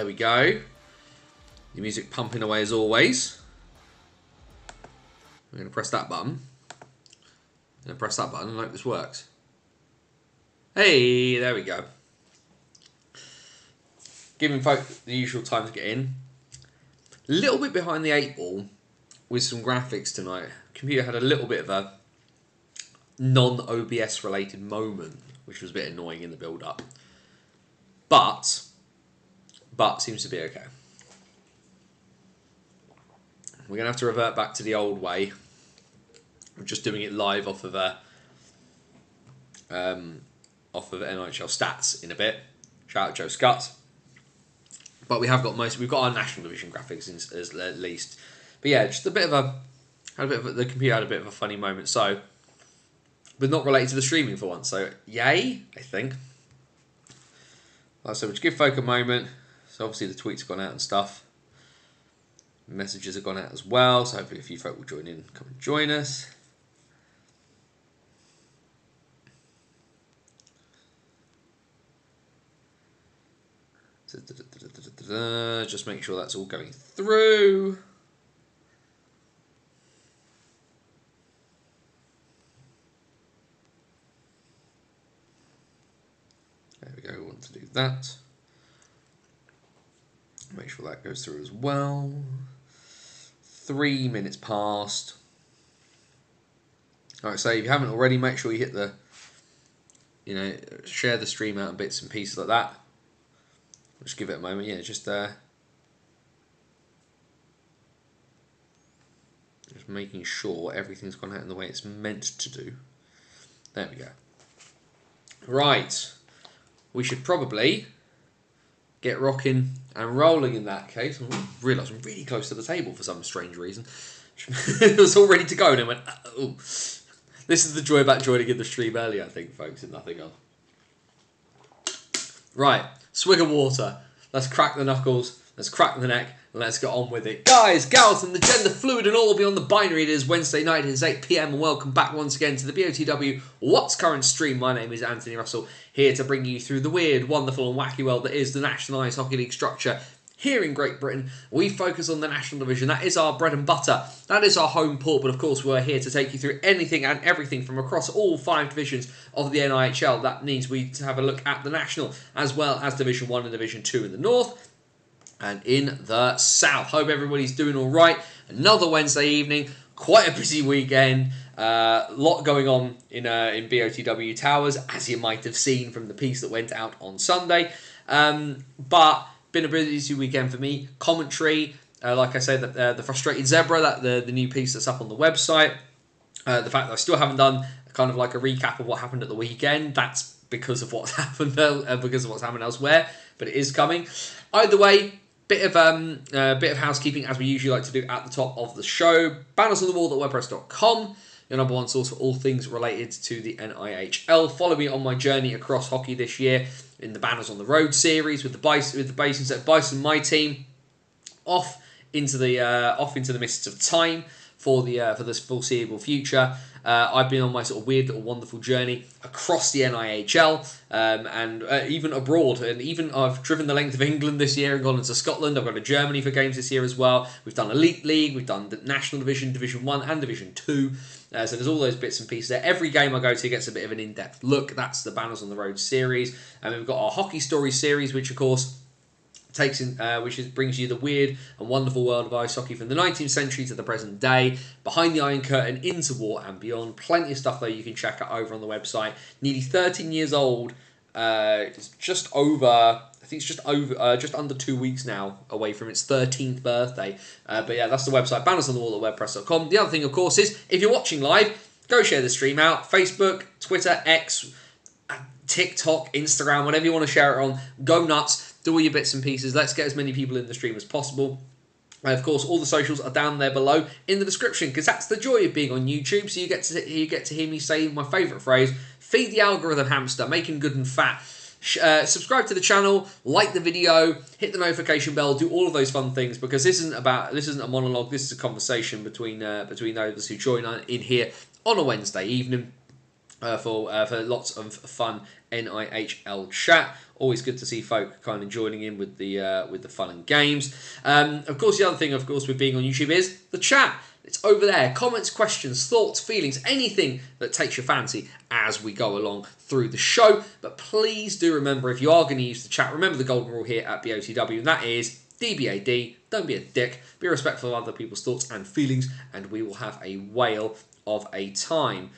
there we go. The music pumping away as always. I'm going to press that button. And press that button and hope this works. Hey, there we go. Giving folk the usual time to get in. A little bit behind the 8 ball with some graphics tonight. Computer had a little bit of a non-OBS related moment, which was a bit annoying in the build-up. But seems to be okay. We're going to have to revert back to the old way of just doing it live off of NHL stats in a bit. Shout out Joe Scott. But we've got our national division graphics at least. But yeah, just the computer had a bit of a funny moment. So, but not related to the streaming for once. So yay, I think. So we'll just give folk a moment. So obviously the tweets have gone out and stuff. Messages have gone out as well. So hopefully a few folk will join in, come and join us. Just make sure that's all going through. There we go, we want to do that. Make sure that goes through as well. 3 minutes past. Alright, so if you haven't already, make sure you hit the, share the stream out in bits and pieces like that. Just give it a moment, yeah, just making sure everything's gone out in the way it's meant to do. There we go. Right, we should probably get rocking and rolling in that case. I realised I'm really close to the table for some strange reason. It was all ready to go and I went, oh. This is the joy about joining in the stream early, I think, folks, and nothing else. Right, swig of water. Let's crack the knuckles, let's crack the neck, and let's get on with it. Guys, gals, and the gender fluid and all beyond the binary, it is Wednesday night, it is 8 PM, and welcome back once again to the BOTW What's Current stream. My name is Anthony Russell, here to bring you through the weird, wonderful, and wacky world that is the National Ice Hockey League structure. Here in Great Britain, we focus on the National Division. That is our bread and butter. That is our home port. But of course, we're here to take you through anything and everything from across all 5 divisions of the NIHL. That means we have a look at the National, as well as Division 1 and Division 2 in the north and in the south. Hope everybody's doing all right. Another Wednesday evening. Quite a busy weekend. Lot going on in BOTW Towers, as you might have seen from the piece that went out on Sunday. But been a busy weekend for me. Commentary, like I said, the Frustrated Zebra, that the new piece that's up on the website. The fact that I still haven't done kind of like a recap of what happened at the weekend. That's because of what's happened, because of what's happened elsewhere. But it is coming. Either way, bit of housekeeping as we usually like to do at the top of the show. Banners on the wall at wordpress.com. Your number one source for all things related to the NIHL. Follow me on my journey across hockey this year in the Banners on the Road series with the Bison, my team, off into the mists of time for this foreseeable future. I've been on my sort of weird little wonderful journey across the NIHL and even abroad. And even I've driven the length of England this year and gone into Scotland. I've gone to Germany for games this year as well. We've done Elite League, we've done the National Division, Division 1 and Division 2. So there's all those bits and pieces there. Every game I go to gets a bit of an in-depth look. That's the Banners on the Road series. And we've got our Hockey Stories series, which of course brings you the weird and wonderful world of ice hockey from the 19th century to the present day, behind the Iron Curtain, into war and beyond. Plenty of stuff though you can check out over on the website. Nearly 13 years old. It's just under 2 weeks now away from its 13th birthday. But yeah, that's the website, banners on the wall at wordpress.com. The other thing, of course, is if you're watching live, go share the stream out. Facebook, Twitter, X, TikTok, Instagram, whatever you want to share it on. Go nuts. Do all your bits and pieces. Let's get as many people in the stream as possible. Of course, all the socials are down there below in the description, because that's the joy of being on YouTube. So you get to hear me say my favourite phrase: feed the algorithm, hamster, make him good and fat. Subscribe to the channel, like the video, hit the notification bell, do all of those fun things, because this isn't a monologue. This is a conversation between those who join in here on a Wednesday evening. For lots of fun NIHL chat. Always good to see folk kind of joining in with the fun and games. Of course, the other thing, of course, with being on YouTube is the chat. It's over there. Comments, questions, thoughts, feelings, anything that takes your fancy as we go along through the show. But please do remember, if you are going to use the chat, remember the golden rule here at BOTW, and that is DBAD. Don't be a dick. Be respectful of other people's thoughts and feelings, and we will have a whale of a time.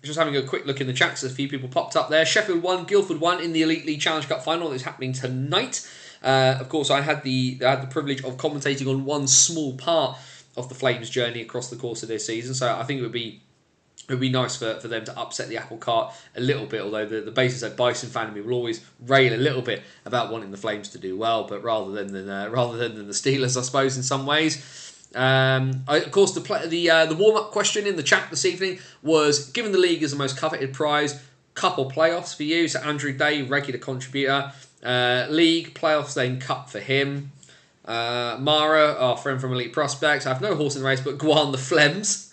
Just having a quick look in the chat, because a few people popped up there. Sheffield 1, Guildford 1 in the Elite League Challenge Cup final that is happening tonight. Of course, I had the privilege of commentating on one small part of the Flames' journey across the course of this season, so I think it would be nice for them to upset the apple cart a little bit, although the basis that Bison fan in me will always rail a little bit about wanting the Flames to do well, but rather than the Steelers, I suppose, in some ways. Of course, the warm-up question in the chat this evening was, given the league is the most coveted prize, cup or playoffs for you? So Andrew Dayle, regular contributor. League, playoffs, then cup for him. Mara, our friend from Elite Prospects, I have no horse in the race, but Guan the Flems.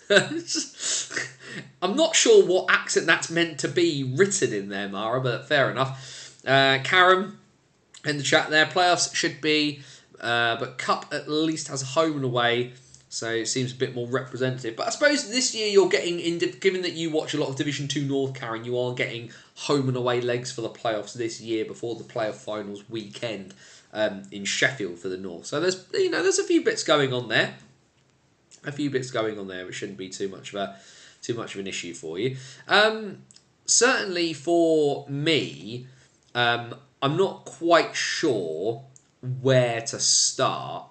I'm not sure what accent that's meant to be written in there, Mara, but fair enough. Karen in the chat there, playoffs should be, but cup at least has a home and away, so it seems a bit more representative. But I suppose this year you're getting, given that you watch a lot of Division 2 North, Karen, you are getting home and away legs for the playoffs this year before the playoff finals weekend. In Sheffield for the North, so there's a few bits going on there, which shouldn't be too much of an issue for you. Certainly for me, I'm not quite sure where to start,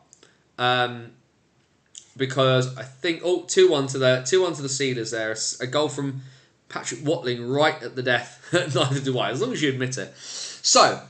because I think 2-1 to the Steelers there, a goal from Patrick Watling right at the death. Neither do I, as long as you admit it. So.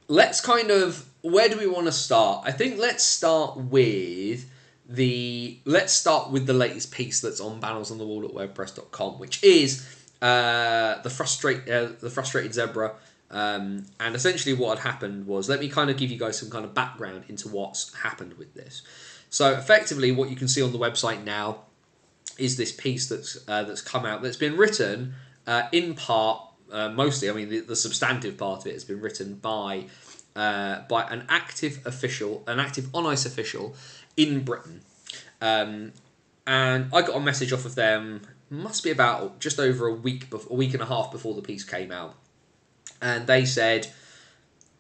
Let's where do we want to start? I think let's start with the latest piece that's on Banners on the Wall at WordPress.com, which is the frustrated zebra. And essentially what had happened was, let me kind of give you guys some kind of background into what's happened with this. So effectively what you can see on the website now is this piece that's come out, that's been written in part, mostly, I mean, the substantive part of it has been written by an active on-ice official in Britain. And I got a message off of them, must be about just over a week and a half before the piece came out. And they said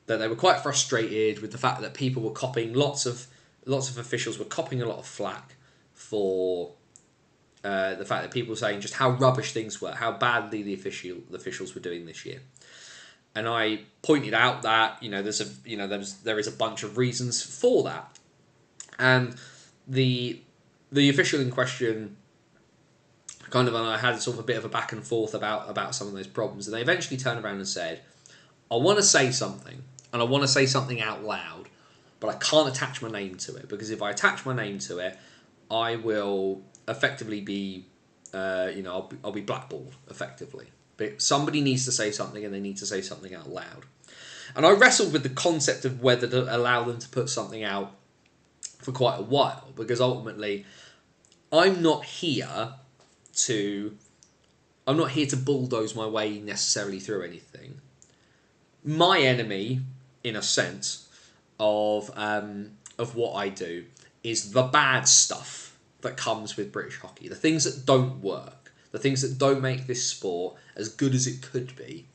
that they were quite frustrated with the fact that people were copying, lots of officials were copying a lot of flack for the fact that people were saying just how rubbish things were, how badly the officials were doing this year. And I pointed out that there is a bunch of reasons for that, and the official in question and I had sort of a bit of a back and forth about some of those problems, and they eventually turned around and said, I want to say something, and I want to say something out loud, but I can't attach my name to it, because if I attach my name to it, I will effectively be, I'll be blackballed, effectively. But somebody needs to say something, and they need to say something out loud. And I wrestled with the concept of whether to allow them to put something out for quite a while, because ultimately, I'm not here to bulldoze my way necessarily through anything. My enemy, in a sense, of what I do, is the bad stuff that comes with British hockey. The things that don't work, the things that don't make this sport as good as it could be,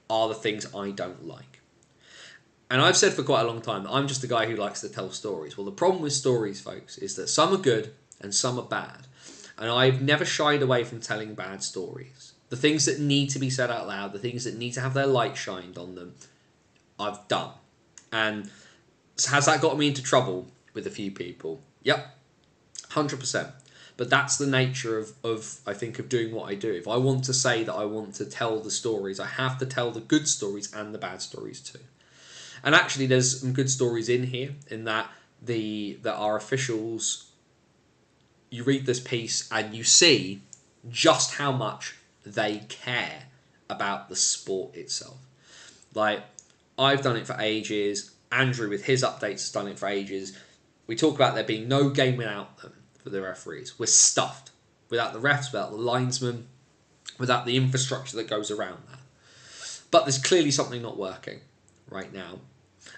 are the things I don't like. And I've said for quite a long time, I'm just a guy who likes to tell stories. Well, the problem with stories, folks, is that some are good and some are bad. And I've never shied away from telling bad stories. The things that need to be said out loud, the things that need to have their light shined on them, I've done. And has that got me into trouble with a few people? Yep, 100%. But that's the nature of I think, of doing what I do. If I want to say that I want to tell the stories, I have to tell the good stories and the bad stories too. And actually, there's some good stories in here, in that our officials, you read this piece and you see just how much they care about the sport itself. Like, I've done it for ages. Andrew, with his updates, has done it for ages. We talk about there being no game without them for the referees. We're stuffed. Without the refs, without the linesmen, without the infrastructure that goes around that. But there's clearly something not working right now.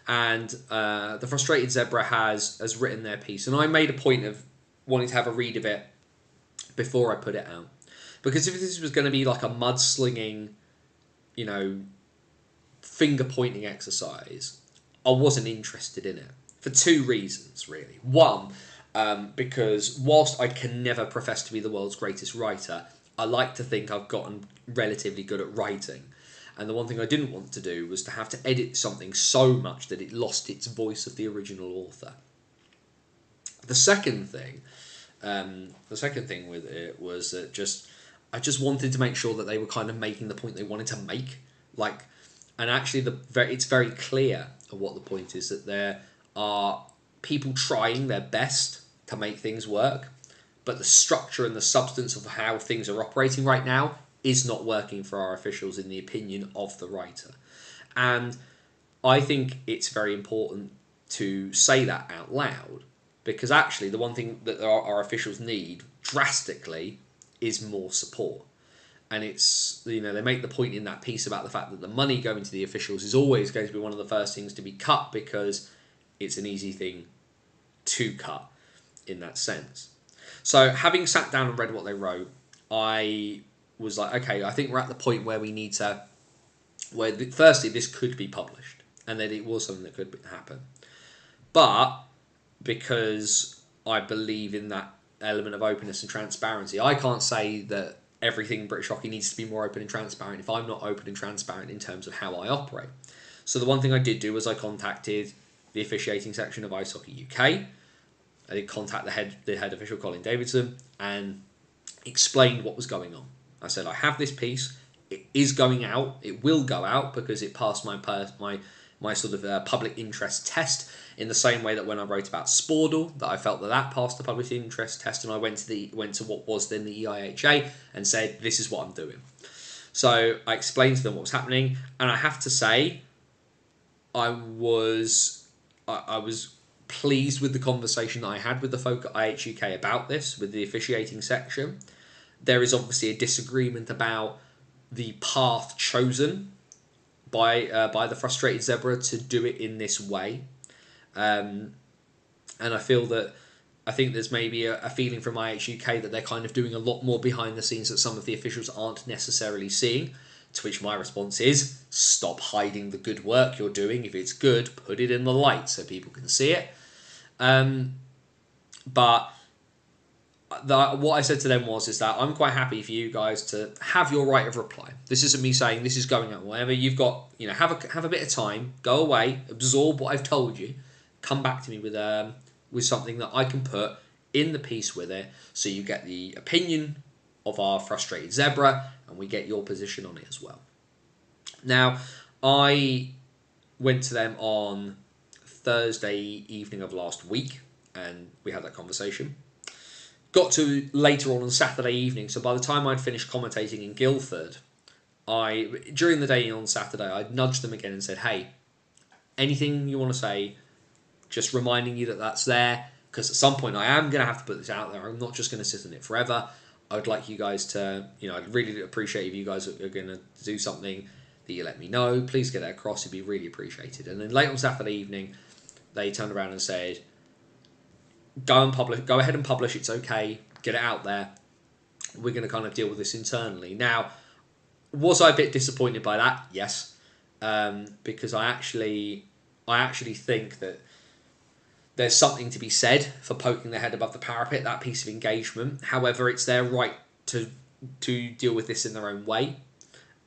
And the Frustrated Zebra has written their piece. And I made a point of wanting to have a read of it before I put it out. Because if this was going to be like a mudslinging, finger-pointing exercise, I wasn't interested in it. For two reasons, really. One, because whilst I can never profess to be the world's greatest writer, I like to think I've gotten relatively good at writing. And the one thing I didn't want to do was to have to edit something so much that it lost its voice of the original author. The second thing with it was that I just wanted to make sure that they were kind of making the point they wanted to make. And actually, it's very clear what the point is, that there are people trying their best to make things work, but the structure and the substance of how things are operating right now is not working for our officials, in the opinion of the writer. And I think it's very important to say that out loud, because actually the one thing that our officials need drastically is more support. And it's, they make the point in that piece about the fact that the money going to the officials is always going to be one of the first things to be cut, because it's an easy thing to cut in that sense. So having sat down and read what they wrote, I was like, okay, I think we're at the point where we need to, firstly, this could be published, and that it was something that could happen. But because I believe in that element of openness and transparency, I can't say that everything in British hockey needs to be more open and transparent if I'm not open and transparent in terms of how I operate. So the one thing I did do was I contacted the officiating section of Ice Hockey UK. I did contact the head official, Colin Davidson, and explained what was going on. I said, I have this piece. It is going out. It will go out because it passed my sort of public interest test, in the same way that when I wrote about Spordle, that I felt that passed the public interest test, and I went to what was then the EIHA and said, this is what I'm doing. So I explained to them what was happening, and I have to say, I was pleased with the conversation that I had with the folk at IHUK about this, with the officiating section. There is obviously a disagreement about the path chosen by the Frustrated Zebra to do it in this way. And I think there's maybe a feeling from IHUK that they're kind of doing a lot more behind the scenes that some of the officials aren't necessarily seeing, to which my response is, stop hiding the good work you're doing. If it's good, put it in the light so people can see it. But what I said to them is that I'm quite happy for you guys to have your right of reply. This isn't me saying this is going out. Whatever you've got, have a bit of time, go away, absorb what I've told you, come back to me with something that I can put in the piece with it, so you get the opinion of our Frustrated Zebra, and we get your position on it as well. Now, I went to them on Thursday evening of last week, and we had that conversation. Got to later on Saturday evening, so by the time I'd finished commentating in Guildford, during the day on Saturday, I'd nudged them again and said, hey, anything you want to say, just reminding you that that's there, because at some point I am going to have to put this out there. I'm not just going to sit on it forever. I would like you guys to, I'd really appreciate if you guys are going to do something that you let me know. Please get it across. It'd be really appreciated. And then late on Saturday evening, they turned around and said, go ahead and publish. It's okay. Get it out there. We're going to kind of deal with this internally. Now, was I a bit disappointed by that? Yes. Because I actually think that there's something to be said for poking their head above the parapet, that piece of engagement. However, it's their right to deal with this in their own way.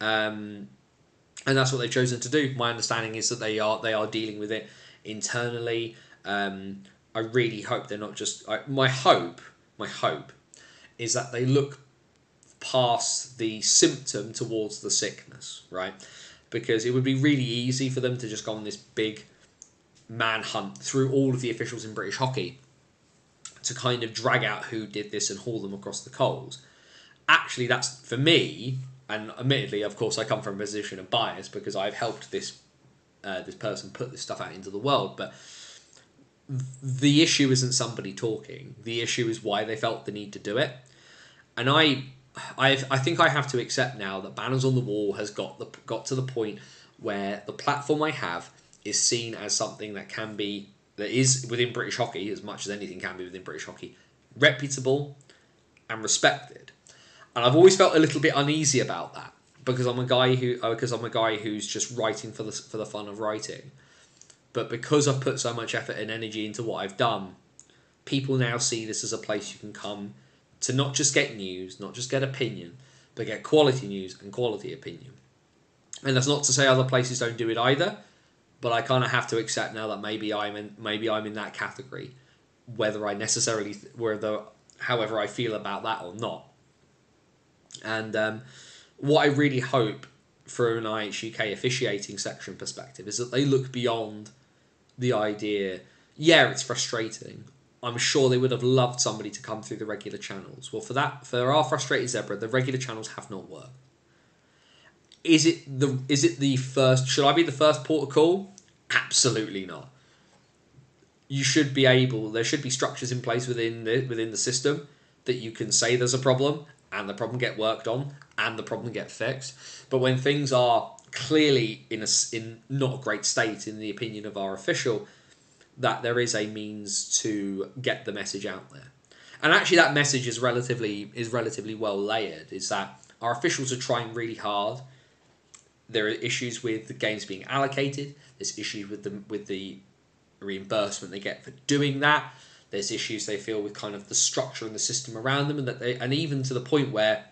And that's what they've chosen to do. My understanding is that they are dealing with it internally. I really hope they're not just... My hope is that they look past the symptom towards the sickness, right? Because it would be really easy for them to just go on this big manhunt through all of the officials in British hockey to kind of drag out who did this and haul them across the coals. Actually, that's, for me, and admittedly, of course, I come from a position of bias because I've helped this person put this stuff out into the world, but the issue isn't somebody talking. The issue is why they felt the need to do it. And I I think I have to accept now that Banners on the Wall has got to the point where the platform I have is seen as something that is within British hockey, as much as anything can be within British hockey, reputable and respected. And I've always felt a little bit uneasy about that because I'm a guy who's just writing for the fun of writing. But because I've put so much effort and energy into what I've done, people now see this as a place you can come to not just get news, not just get opinion, but get quality news and quality opinion. And that's not to say other places don't do it either, but I kind of have to accept now that maybe I'm in that category, however I feel about that or not. And what I really hope from an IHUK officiating section perspective is that they look beyond the idea. Yeah, it's frustrating. I'm sure they would have loved somebody to come through the regular channels. Well, for our frustrated zebra, the regular channels have not worked. Is it the first? Should I be the first port of call? Absolutely not. There should be structures in place within the system that you can say there's a problem and the problem get worked on and the problem get fixed. But when things are clearly in not a great state, in the opinion of our official, that there is a means to get the message out there. And actually that message is relatively well layered, is that our officials are trying really hard. There are issues with the games being allocated. There's issues with the reimbursement they get for doing that. There's issues they feel with kind of the structure and the system around them, and even to the point where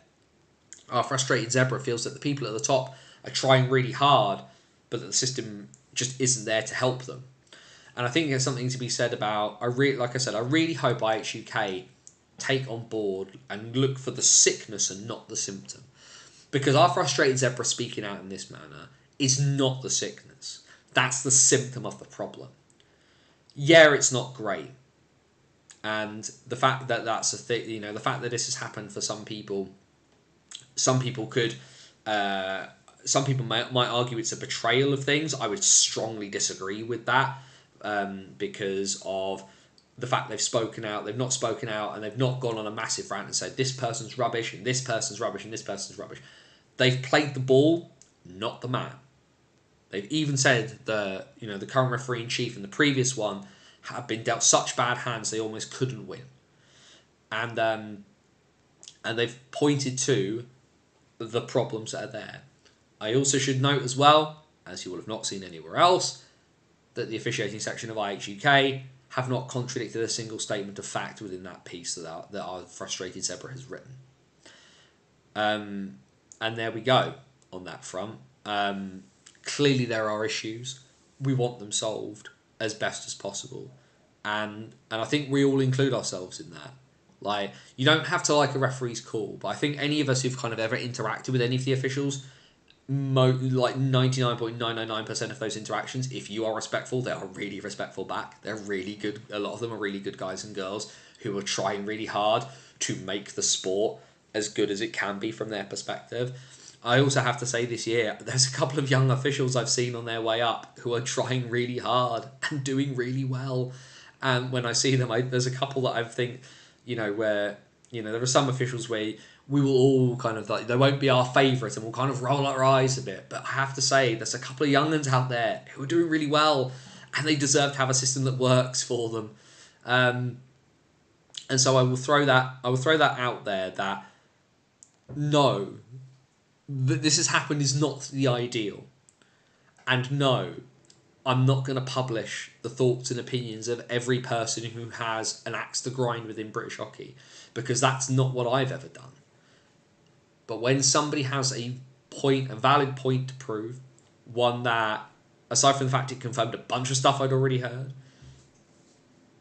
our frustrated zebra feels that the people at the top are trying really hard, but that the system just isn't there to help them. And I think there's something to be said about, I really hope IHUK take on board and look for the sickness and not the symptom. Because our frustrated zebra speaking out in this manner is not the sickness. That's the symptom of the problem. Yeah, it's not great. And the fact that that's a thing, the fact that this has happened for some people might argue it's a betrayal of things. I would strongly disagree with that, because of the fact they've spoken out, they've not spoken out, and they've not gone on a massive rant and said this person's rubbish and this person's rubbish and this person's rubbish. They've played the ball, not the man. They've even said the current referee in chief and the previous one have been dealt such bad hands they almost couldn't win, and they've pointed to the problems that are there. I also should note as well, as you will have not seen anywhere else, that the officiating section of IHUK have not contradicted a single statement of fact within that piece that our frustrated zebra has written. And there we go on that front. Clearly there are issues. We want them solved as best as possible. And I think we all include ourselves in that. Like, you don't have to like a referee's call, but I think any of us who've kind of ever interacted with any of the officials, like 99.999% of those interactions, if you are respectful, they are really respectful back. They're really good. A lot of them are really good guys and girls who are trying really hard to make the sport as good as it can be from their perspective. I also have to say this year, there's a couple of young officials I've seen on their way up who are trying really hard and doing really well. And when I see them, there's a couple that I think, where, there are some officials where we will all kind of like, they won't be our favourite and we'll kind of roll our eyes a bit. But I have to say, there's a couple of young ones out there who are doing really well and they deserve to have a system that works for them. And so I will throw that out there, that no, that this has happened is not the ideal. And no, I'm not going to publish the thoughts and opinions of every person who has an axe to grind within British hockey, because that's not what I've ever done. But when somebody has a valid point to prove, one that, aside from the fact it confirmed a bunch of stuff I'd already heard,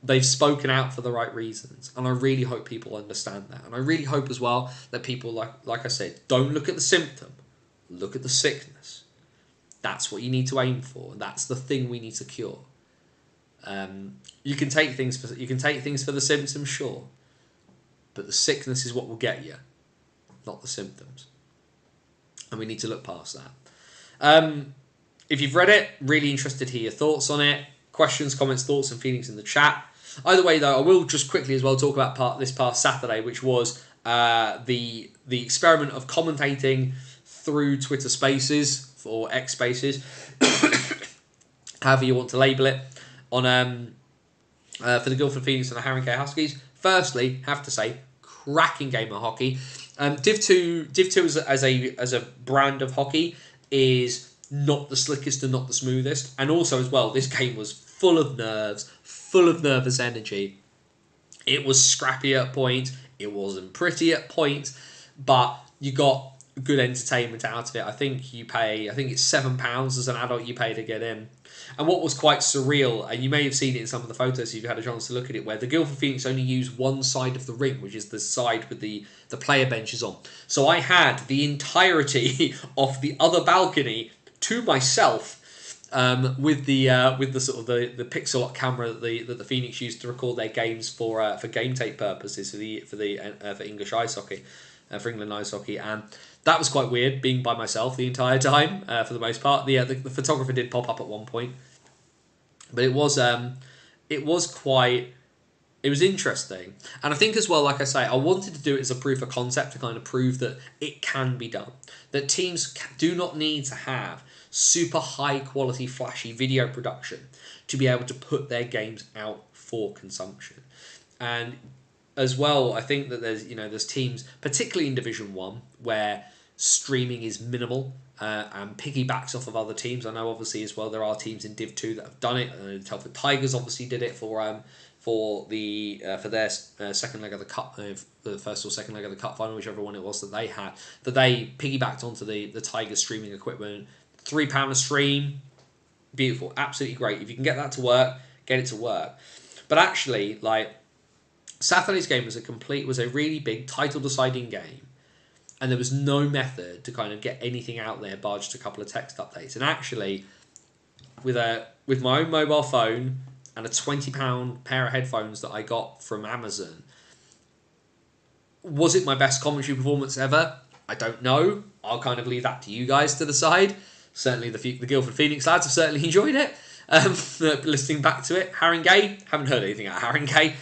they've spoken out for the right reasons. And I really hope people understand that. And I really hope as well that people, like I said, don't look at the symptom, look at the sickness. That's what you need to aim for. That's the thing we need to cure. You can take things for the symptoms, sure, but the sickness is what will get you, not the symptoms. And we need to look past that. If you've read it, really interested to hear your thoughts on it. Questions, comments, thoughts, and feelings in the chat. Either way, though, I will just quickly as well talk about this past Saturday, which was the experiment of commentating through Twitter Spaces or X Spaces, however you want to label it, on for the Guildford Phoenix and the Harringay Huskies. Firstly, have to say, cracking game of hockey. Div 2 as a brand of hockey is not the slickest and not the smoothest, and also as well, this game was full of nerves, full of nervous energy. It was scrappy at points, it wasn't pretty at points, but you got good entertainment out of it. I think it's £7 as an adult you pay to get in. And what was quite surreal, and you may have seen it in some of the photos if you've had a chance to look at it, where the Guildford Phoenix only use one side of the ring, which is the side with the player benches on. So I had the entirety of the other balcony to myself, with the sort of the pixel camera that the Phoenix used to record their games for game tape purposes for English ice hockey, for England ice hockey, and that was quite weird being by myself the entire time for the most part. The photographer did pop up at one point, but it was interesting, and I think as well, like I say, I wanted to do it as a proof of concept to kind of prove that it can be done, that teams do not need to have super high quality flashy video production to be able to put their games out for consumption. And as well, I think that there's teams, particularly in Division 1, where streaming is minimal and piggybacks off of other teams. I know obviously as well there are teams in Div 2 that have done it. The Telford Tigers obviously did it for their second leg of the cup, the first or second leg of the cup final, whichever one it was that they had, that they piggybacked onto the Tigers streaming equipment. £3 a stream, beautiful, absolutely great. If you can get that to work, get it to work. But actually, like, Saturday's game was a really big title deciding game, and there was no method to kind of get anything out there bar just a couple of text updates. And actually, with my own mobile phone and a £20 pair of headphones that I got from Amazon, was it my best commentary performance ever? I don't know. I'll kind of leave that to you guys to decide. Certainly the Guildford Phoenix lads have certainly enjoyed it. Listening back to it, Harringay, haven't heard anything out of Harringay.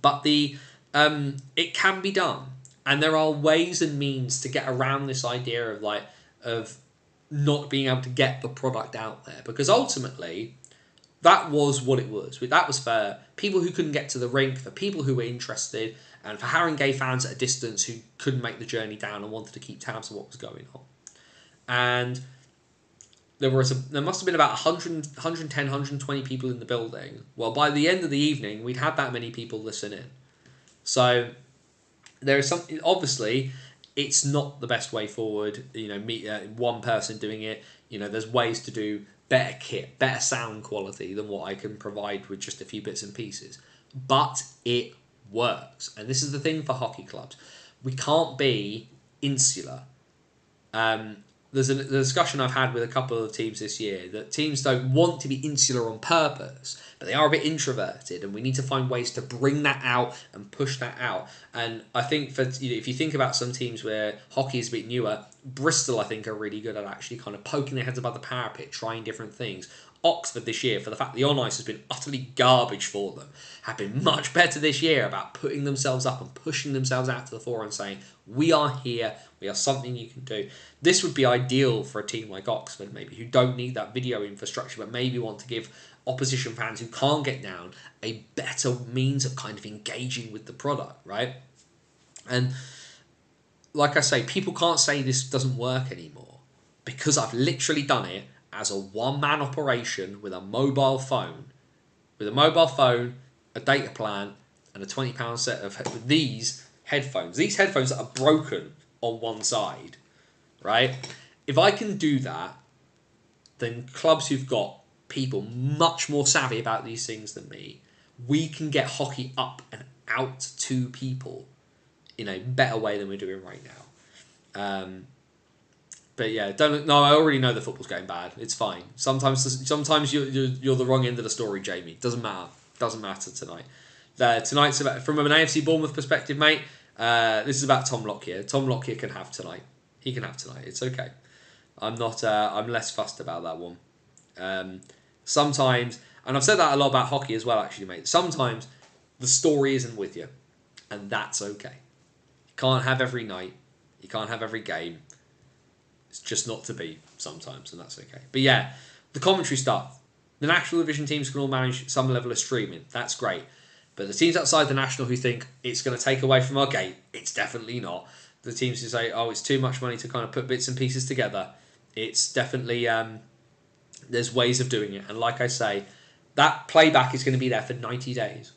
But it can be done, and there are ways and means to get around this idea of not being able to get the product out there, because ultimately that was what it was. That was for people who couldn't get to the rink, for people who were interested, and for Harringay fans at a distance who couldn't make the journey down and wanted to keep tabs on what was going on. And there must have been about 110, 120 people in the building. Well, by the end of the evening, we'd had that many people listen in. So there is something. Obviously, it's not the best way forward. One person doing it. There's ways to do better kit, better sound quality than what I can provide with just a few bits and pieces. But it works, and this is the thing for hockey clubs. We can't be insular. There's a discussion I've had with a couple of teams this year that teams don't want to be insular on purpose, but they are a bit introverted, and we need to find ways to bring that out and push that out. And I think if you think about some teams where hockey is a bit newer, Bristol I think are really good at actually kind of poking their heads above the parapet, trying different things. Oxford this year, for the fact the on ice has been utterly garbage for them, have been much better this year about putting themselves up and pushing themselves out to the fore and saying, we are here, we are something you can do. This would be ideal for a team like Oxford, maybe, who don't need that video infrastructure, but maybe want to give opposition fans who can't get down a better means of kind of engaging with the product, right? And like I say, people can't say this doesn't work anymore, because I've literally done it as a one-man operation with a mobile phone. With a mobile phone, a data plan, and a £20 set of these headphones. These headphones that are broken on one side, right? If I can do that, then clubs who've got people much more savvy about these things than me, we can get hockey up and out to people in a better way than we're doing right now. But yeah, I already know the football's going bad. It's fine. Sometimes you're the wrong end of the story, Jamie. Doesn't matter tonight. Tonight's about, from an AFC Bournemouth perspective, mate. This is about Tom Lockyer. Tom Lockyer can have tonight. He can have tonight. It's okay. I'm not. I'm less fussed about that one. Sometimes, and I've said that a lot about hockey as well, actually, mate. Sometimes the story isn't with you. And that's okay. You can't have every night. You can't have every game. It's just not to be sometimes, and that's okay. But yeah, the commentary stuff. The national division teams can all manage some level of streaming. That's great. But the teams outside the national who think it's going to take away from our game, it's definitely not. The teams who say, oh, it's too much money to kind of put bits and pieces together, it's definitely, there's ways of doing it. And like I say, that playback is going to be there for 90 days.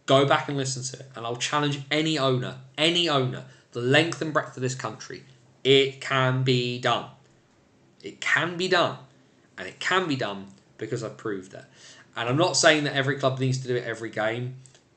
Go back and listen to it. And I'll challenge any owner, the length and breadth of this country. It can be done. It can be done. And it can be done because I've proved it. And I'm not saying that every club needs to do it every game.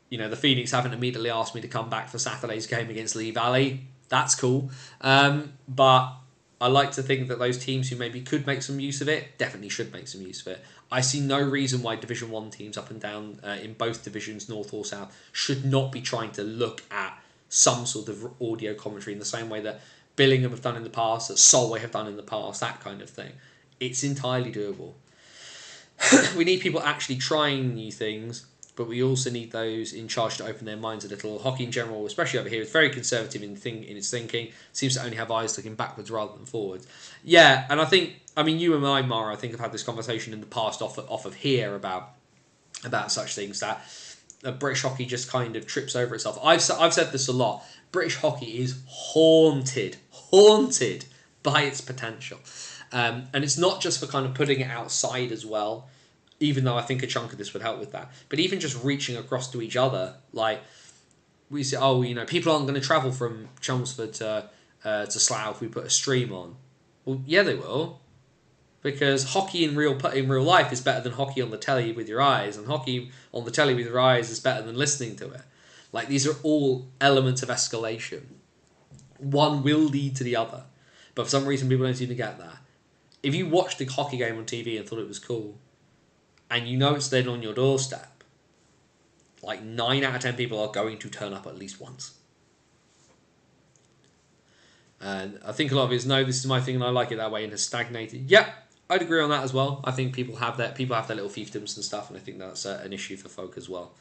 You know, the Phoenix haven't immediately asked me to come back for Saturday's game against Lee Valley. That's cool. But I like to think that those teams who maybe could make some use of it definitely should make some use of it. I see no reason why Division 1 teams up and down in both divisions, North or South, should not be trying to look at some sort of audio commentary in the same way that Billingham have done in the past, that Solway have done in the past, that kind of thing. It's entirely doable. We need people actually trying new things, but we also need those in charge to open their minds a little. Hockey in general, especially over here, is very conservative in its thinking. Seems to only have eyes looking backwards rather than forwards. Yeah, and I think, I mean, you and I, Mara, I think have had this conversation in the past off of here about such things, that British hockey just kind of trips over itself. I've said this a lot. British hockey is haunted by its potential. And it's not just for kind of putting it outside as well, even though I think a chunk of this would help with that. But even just reaching across to each other, like we say, oh, you know, people aren't going to travel from Chelmsford to Slough if we put a stream on. Well, yeah, they will, because hockey in real life is better than hockey on the telly with your eyes, and hockey on the telly with your eyes is better than listening to it. Like, these are all elements of escalation. One will lead to the other, but for some reason people don't seem to get that. If you watched the hockey game on TV and thought it was cool, and you know it's then on your doorstep, like 9 out of 10 people are going to turn up at least once. And I think a lot of it is, no, this is my thing and I like it that way, and has stagnated. Yep, I'd agree on that as well. I think people have their little fiefdoms and stuff, and I think that's an issue for folk as well.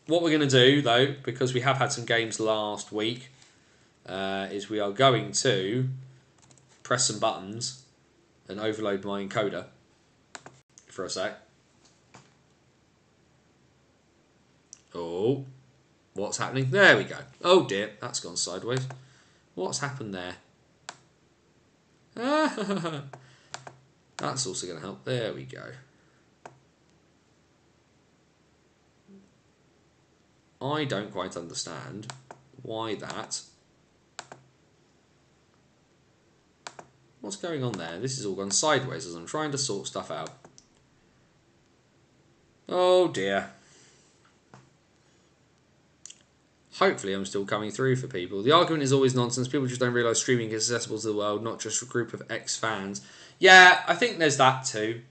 What we're going to do, though, because we have had some games last week, is we are going to press some buttons and overload my encoder for a sec. Oh, what's happening? There we go. Oh dear, that's gone sideways. What's happened there? That's also going to help. There we go. I don't quite understand why that... What's going on there? This has all gone sideways as I'm trying to sort stuff out. Oh dear. Hopefully I'm still coming through for people. The argument is always nonsense. People just don't realise streaming is accessible to the world, not just a group of ex-fans. Yeah, I think there's that too.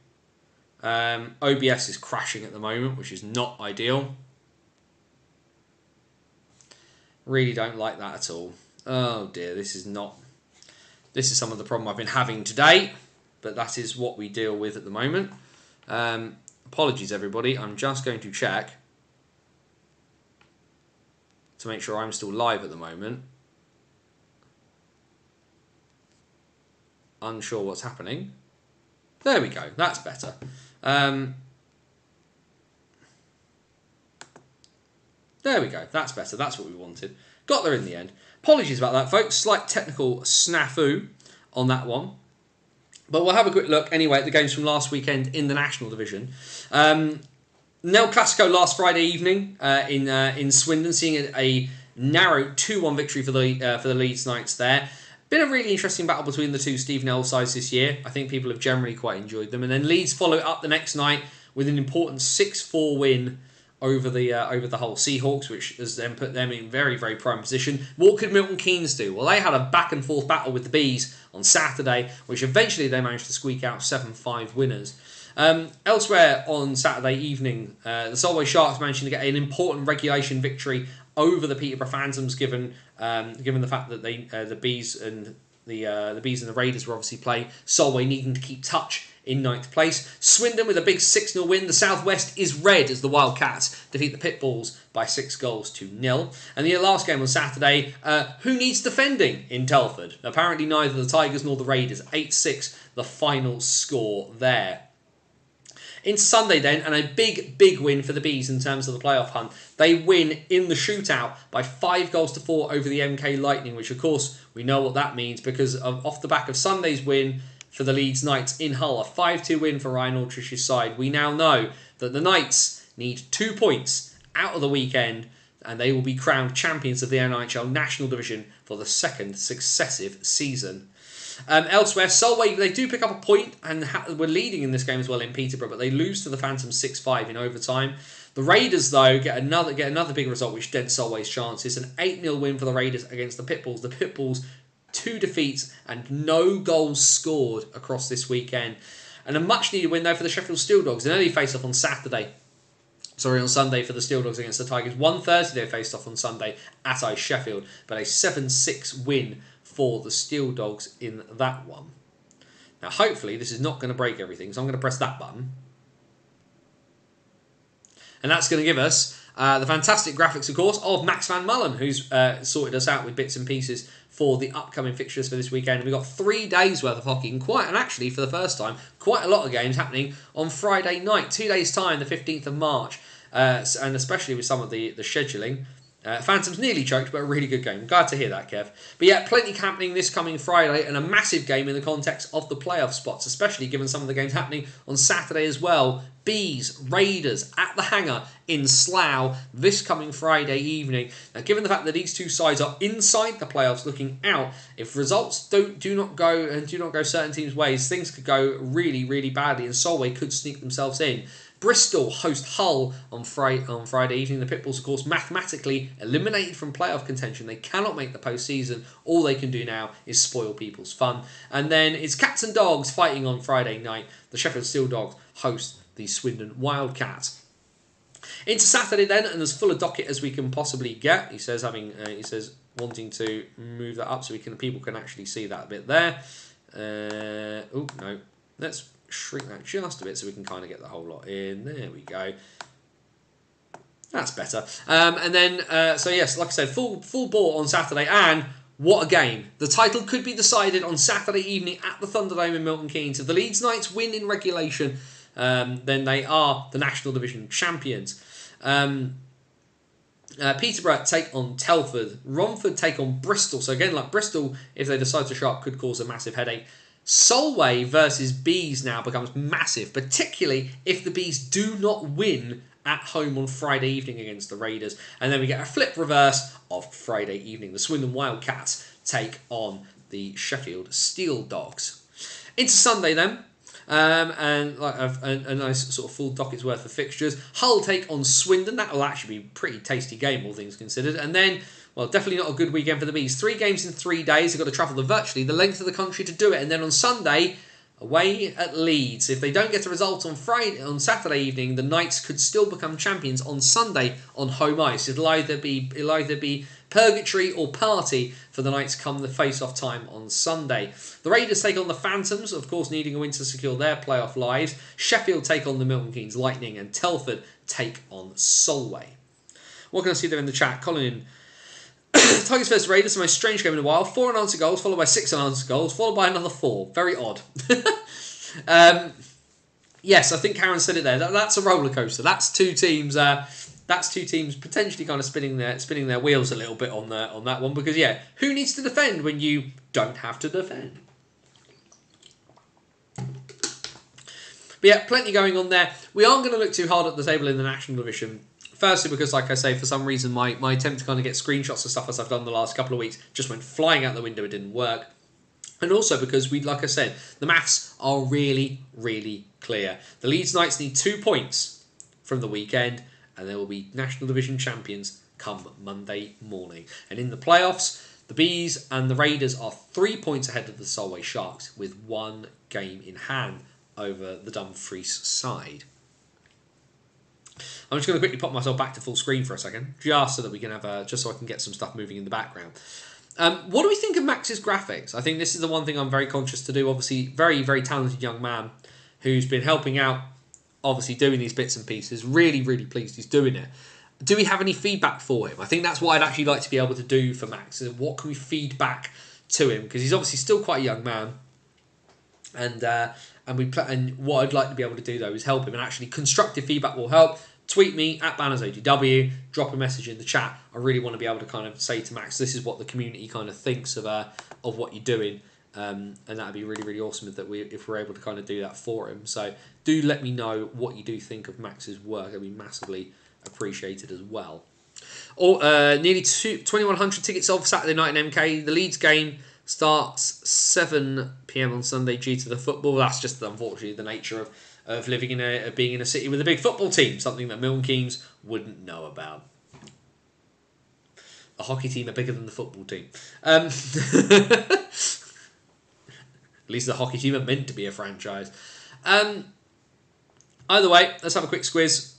OBS is crashing at the moment, which is not ideal. Really don't like that at all. Oh dear, this is some of the problem I've been having today, but that is what we deal with at the moment. Apologies, everybody. I'm just going to check to make sure I'm still live at the moment. Unsure what's happening. There we go. That's better. There we go. That's better. That's what we wanted. Got there in the end. Apologies about that, folks. Slight technical snafu on that one. But we'll have a quick look anyway at the games from last weekend in the National Division. Nel Clasico last Friday evening in Swindon, seeing a narrow 2-1 victory for the Leeds Knights there. Been a really interesting battle between the two Steve Nell sides this year. I think people have generally quite enjoyed them. And then Leeds follow it up the next night with an important 6-4 win over the Hull Seahawks, which has then put them in very, very prime position. What could Milton Keynes do? Well, they had a back-and-forth battle with the Bees on Saturday, which eventually they managed to squeak out 7-5 winners. Elsewhere on Saturday evening, the Solway Sharks managed to get an important regulation victory over the Peterborough Phantoms, given the fact that the Bees and the Raiders were obviously playing. Solway needing to keep touch in ninth place. Swindon with a big 6-0 win. The Southwest is red as the Wildcats defeat the Pitbulls by 6 goals to 0. And the last game on Saturday, who needs defending in Telford? Apparently neither the Tigers nor the Raiders. 8-6 the final score there. Into Sunday then, and a big win for the Bees in terms of the playoff hunt. They win in the shootout by 5 goals to 4 over the MK Lightning, which of course we know what that means because off the back of Sunday's win for the Leeds Knights in Hull, a 5-2 win for Ryan Aldrich's side. We now know that the Knights need 2 points out of the weekend and they will be crowned champions of the NHL National Division for the 2nd successive season. Elsewhere, Solway, they do pick up a point and were leading in this game as well in Peterborough, but they lose to the Phantoms 6-5 in overtime. The Raiders, though, get another big result, which dents Solway's chances. An 8-0 win for the Raiders against the Pitbulls. The Pitbulls, 2 defeats and no goals scored across this weekend. And a much-needed win, though, for the Sheffield Steel Dogs. An early face-off on Sunday for the Steel Dogs against the Tigers. 1:30 they faced off on Sunday at Ice Sheffield, but a 7-6 win for the Steel Dogs in that one. Now, hopefully, this is not going to break everything, so I'm going to press that button. And that's going to give us the fantastic graphics, of course, of Max Van Mullen, who's sorted us out with bits and pieces for the upcoming fixtures for this weekend. And we've got 3 days worth of hockey, and actually, for the first time, quite a lot of games happening on Friday night. 2 days' time, the 15th of March, and especially with some of the scheduling. Phantoms nearly choked, but a really good game. Glad to hear that, Kev. But yeah, plenty happening this coming Friday, and a massive game in the context of the playoff spots, especially given some of the games happening on Saturday as well. Bees, Raiders at the Hangar in Slough this coming Friday evening. Now, given the fact that these 2 sides are inside the playoffs looking out, if results do not go certain teams' ways, things could go really, really badly, and Solway could sneak themselves in. Bristol host Hull on Friday evening. The Pitbulls, of course, mathematically eliminated from playoff contention. They cannot make the postseason. All they can do now is spoil people's fun. And then it's Cats and Dogs fighting on Friday night. The Sheffield Steel Dogs host the Swindon Wildcats. Into Saturday then, and as full a docket as we can possibly get. He says wanting to move that up so people can actually see that a bit there. Oh no, let's shrink that just a bit so we can kind of get the whole lot in. There we go. That's better. And then, so yes, like I said, full ball on Saturday, and what a game. The title could be decided on Saturday evening at the Thunderdome in Milton Keynes. If the Leeds Knights win in regulation, then they are the National Division champions. Peterborough take on Telford. Romford take on Bristol. So again, like Bristol, if they decide to show up, could cause a massive headache. Solway versus Bees now becomes massive, particularly if the Bees do not win at home on Friday evening against the Raiders. And then we get a flip reverse of Friday evening. The Swindon Wildcats take on the Sheffield Steel Dogs. Into Sunday then. And like a nice sort of full docket's worth of fixtures. Hull take on Swindon. That will actually be a pretty tasty game, all things considered. And then, well, definitely not a good weekend for the Bees. 3 games in 3 days. They've got to travel virtually the length of the country to do it. And then on Sunday, away at Leeds. If they don't get a result on Saturday evening, the Knights could still become champions on Sunday on home ice. It'll either be purgatory or party for the Knights come the face-off time on Sunday. The Raiders take on the Phantoms, of course needing a win to secure their playoff lives. Sheffield take on the Milton Keynes Lightning, and Telford take on Solway. What can I see there in the chat? Colin, Tigers vs Raiders, the most strange game in a while. 4 unanswered goals, followed by 6 unanswered goals, followed by another 4. Very odd. Yes, I think Karen said it there. That's a roller coaster. That's two teams. That's 2 teams potentially kind of spinning their wheels a little bit on that one, because yeah, who needs to defend when you don't have to defend? But yeah, plenty going on there. We aren't going to look too hard at the table in the National Division. Firstly, because like I say, for some reason my attempt to kind of get screenshots of stuff as I've done the last couple of weeks just went flying out the window. It didn't work. And also because like I said, the maths are really, really clear. The Leeds Knights need 2 points from the weekend, and they will be National Division champions come Monday morning. And in the playoffs, the Bees and the Raiders are 3 points ahead of the Solway Sharks with 1 game in hand over the Dumfries side. I'm just going to quickly pop myself back to full screen for a second, just so that we can have just so I can get some stuff moving in the background. What do we think of Max's graphics? I think this is the one thing I'm very conscious to do. Obviously, very, very talented young man who's been helping out, obviously doing these bits and pieces. Really, really pleased he's doing it. Do we have any feedback for him? I think that's what I'd actually like to be able to do for Max. What can we feed back to him? Because he's obviously still quite a young man. And what I'd like to be able to do, though, is help him. And actually, constructive feedback will help. Tweet me at BannersOGW, drop a message in the chat. I really want to be able to kind of say to Max, this is what the community kind of thinks of what you're doing. And that'd be really, really awesome if we're able to kind of do that for him. So do let me know what you do think of Max's work. It'd be massively appreciated as well. Nearly 2,100 tickets sold for Saturday night in MK. The Leeds game starts 7 p.m. on Sunday due to the football. That's just unfortunately the nature of living being in a city with a big football team, something that Milton Keynes wouldn't know about. The hockey team are bigger than the football team. At least the hockey team are meant to be a franchise. Either way, let's have a quick squiz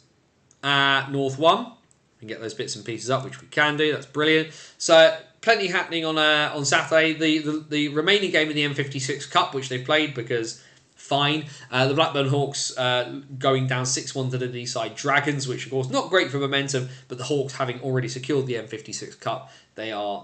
at North 1 and get those bits and pieces up, which we can do. That's brilliant. So plenty happening on Saturday. The remaining game in the M56 Cup, which they've played because fine. The Blackburn Hawks going down 6-1 to the D-side Dragons, which of course not great for momentum, but the Hawks having already secured the M56 Cup, they are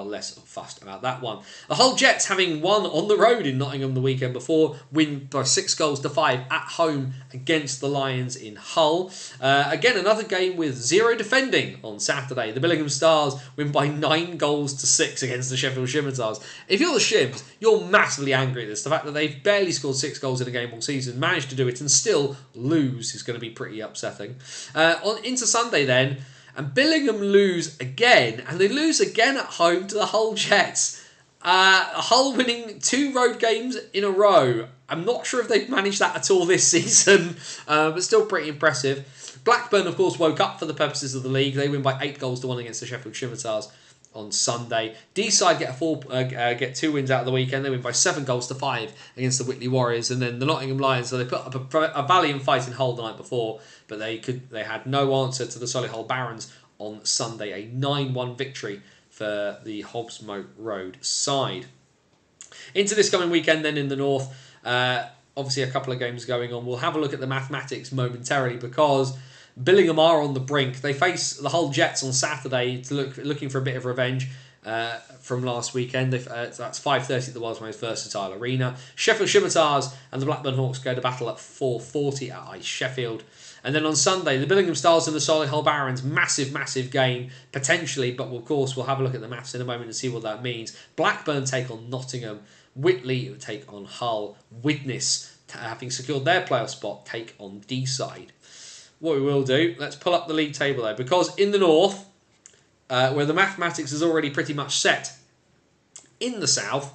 less fussed about that one. The Hull Jets, having won on the road in Nottingham the weekend before, win by 6-5 at home against the Lions in Hull. Again, another game with 0 defending on Saturday. The Billingham Stars win by 9-6 against the Sheffield Scimitars. If you're the Shims, you're massively angry at this. The fact that they've barely scored 6 goals in a game all season, managed to do it and still lose is going to be pretty upsetting. Into Sunday then, and Billingham lose again, and they lose again at home to the Hull Jets. Hull winning 2 road games in a row. I'm not sure if they've managed that at all this season, but still pretty impressive. Blackburn, of course, woke up for the purposes of the league. They win by 8-1 against the Sheffield Scimitars on Sunday. D-side get 2 wins out of the weekend. They win by 7-5 against the Whitley Warriors, and then the Nottingham Lions. So they put up a valiant fight in Hull the night before, but they had no answer to the Solihull Barons on Sunday. A 9-1 victory for the Hobbs-Moat Road side. Into this coming weekend, then in the north, obviously a couple of games going on. We'll have a look at the mathematics momentarily because Billingham are on the brink. They face the Hull Jets on Saturday looking for a bit of revenge from last weekend. That's 5:30 at the world's most versatile arena. Sheffield Scimitars and the Blackburn Hawks go to battle at 4:40 at Ice Sheffield. And then on Sunday, the Billingham Stars and the Solihull Barons, massive game, potentially, but of course we'll have a look at the maths in a moment and see what that means. Blackburn take on Nottingham. Whitley take on Hull. Widnes, having secured their playoff spot, take on D-side. What we will do, let's pull up the league table though, because in the north, where the mathematics is already pretty much set, in the south,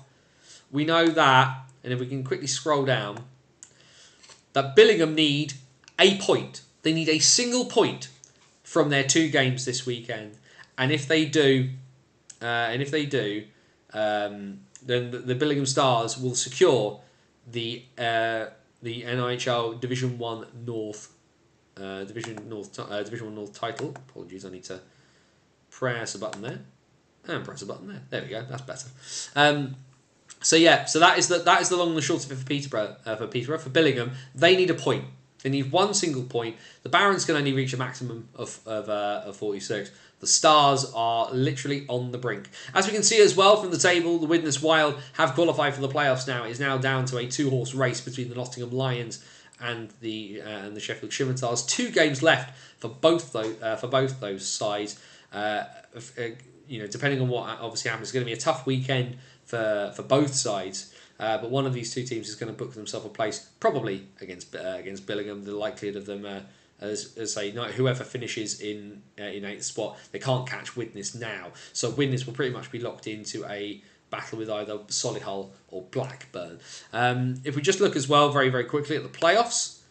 we know that, and if we can quickly scroll down, that Billingham need a point. They need a single point from their 2 games this weekend, and if they do, then the Billingham Stars will secure the NIHL Division 1 North. Division 1 North title. Apologies, I need to press a button there. And press a button there. There we go. That's better. So that is the long and the short of it for Peterborough. For Billingham, they need a point. They need one single point. The Barons can only reach a maximum of 46. The Stars are literally on the brink. As we can see as well from the table, the Widnes Wild have qualified for the playoffs now. It is now down to a 2-horse race between the Nottingham Lions and the Sheffield Scimitars. 2 games left for both those sides. Depending on what obviously happens, it's going to be a tough weekend for both sides. But one of these 2 teams is going to book themselves a place, probably against Billingham. The likelihood of them, whoever finishes in 8th spot, they can't catch Widnes now. So Widnes will pretty much be locked into a battle with either Solihull or Blackburn. If we just look as well very, very quickly at the playoffs,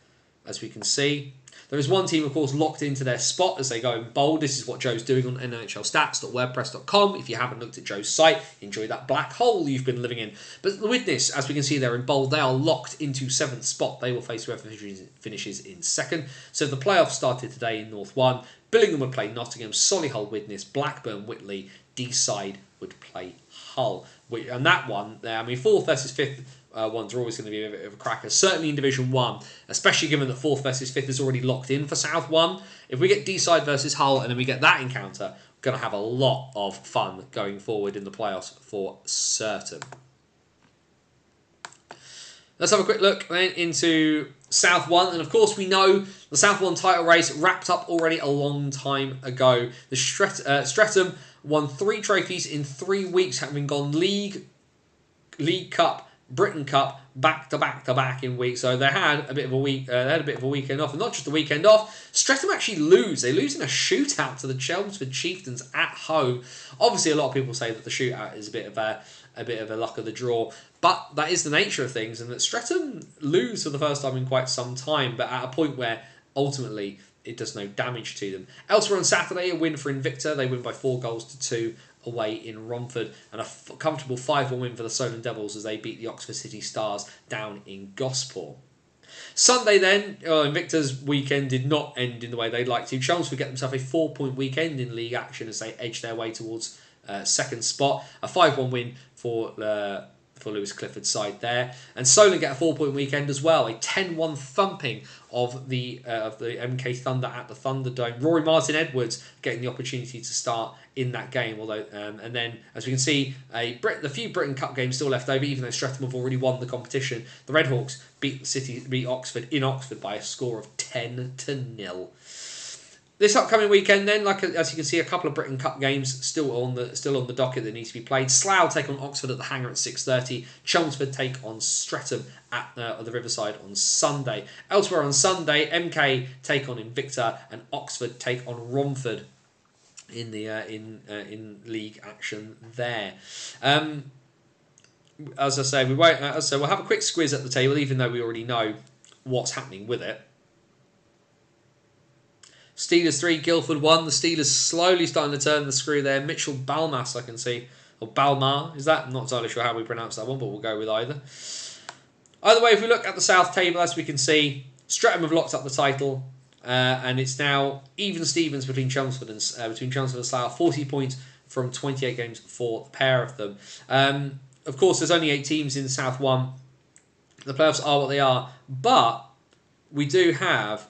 as we can see, there is one team, of course, locked into their spot as they go in bold. This is what Joe's doing on NHLstats.wordpress.com. If you haven't looked at Joe's site, enjoy that black hole you've been living in. But with this, as we can see there in bold, they are locked into 7th spot. They will face whoever finishes in 2nd. So if the playoffs started today in North 1, Billingham would play Nottingham, Solihull Widnes, Blackburn Whitley, D-side would play Hull. And that one, 4th versus 5th ones are always going to be a bit of a cracker. Certainly in Division 1, especially given that 4th versus 5th is already locked in for South 1. If we get D-side versus Hull and then we get that encounter, we're going to have a lot of fun going forward in the playoffs for certain. Let's have a quick look then into South 1. And of course, we know the South 1 title race wrapped up already a long time ago. The Streatham won 3 trophies in 3 weeks, having gone League Cup, Britain Cup, back to back in weeks. So they had a bit of a week. They had a bit of a weekend off, and not just the weekend off. Streatham actually lose. They lose in a shootout to the Chelmsford Chieftains at home. Obviously, a lot of people say that the shootout is a bit of a luck of the draw, but that is the nature of things, and that Streatham lose for the first time in quite some time, but at a point where ultimately it does no damage to them. Elsewhere on Saturday, a win for Invicta. They win by 4-2 away in Romford, and a comfortable 5-1 win for the Solent Devils as they beat the Oxford City Stars down in Gosport. Sunday then, Invicta's weekend did not end in the way they'd like to. Chelmsford get themselves a 4-point weekend in league action as they edge their way towards second spot. A 5-1 win for Lewis Clifford's side there. And Solent get a 4-point weekend as well. A 10-1 thumping of the MK Thunder at the Thunderdome. Rory Martin-Edwards getting the opportunity to start in that game. Although, and then, as we can see, the few Britain Cup games still left over, even though Streatham have already won the competition. The Redhawks beat Oxford in Oxford by a score of 10-0. This upcoming weekend, then, as you can see, a couple of Britain Cup games still on the docket that need to be played. Slough take on Oxford at the Hangar at 6:30. Chelmsford take on Streatham at the Riverside on Sunday. Elsewhere on Sunday, MK take on Invicta and Oxford take on Romford in the in league action there. As I say, we'll have a quick squiz at the table, even though we already know what's happening with it. Steelers 3, Guildford 1. The Steelers slowly starting to turn the screw there. Mitchell Balmas, I can see. Or Balmar, is that? I'm not entirely sure how we pronounce that one, but we'll go with either. Either way, if we look at the South table, as we can see, Streatham have locked up the title. And it's now even Stevens between Chelmsford and Slough. 40 points from 28 games for the pair of them. Of course, there's only 8 teams in South 1. The playoffs are what they are. But we do have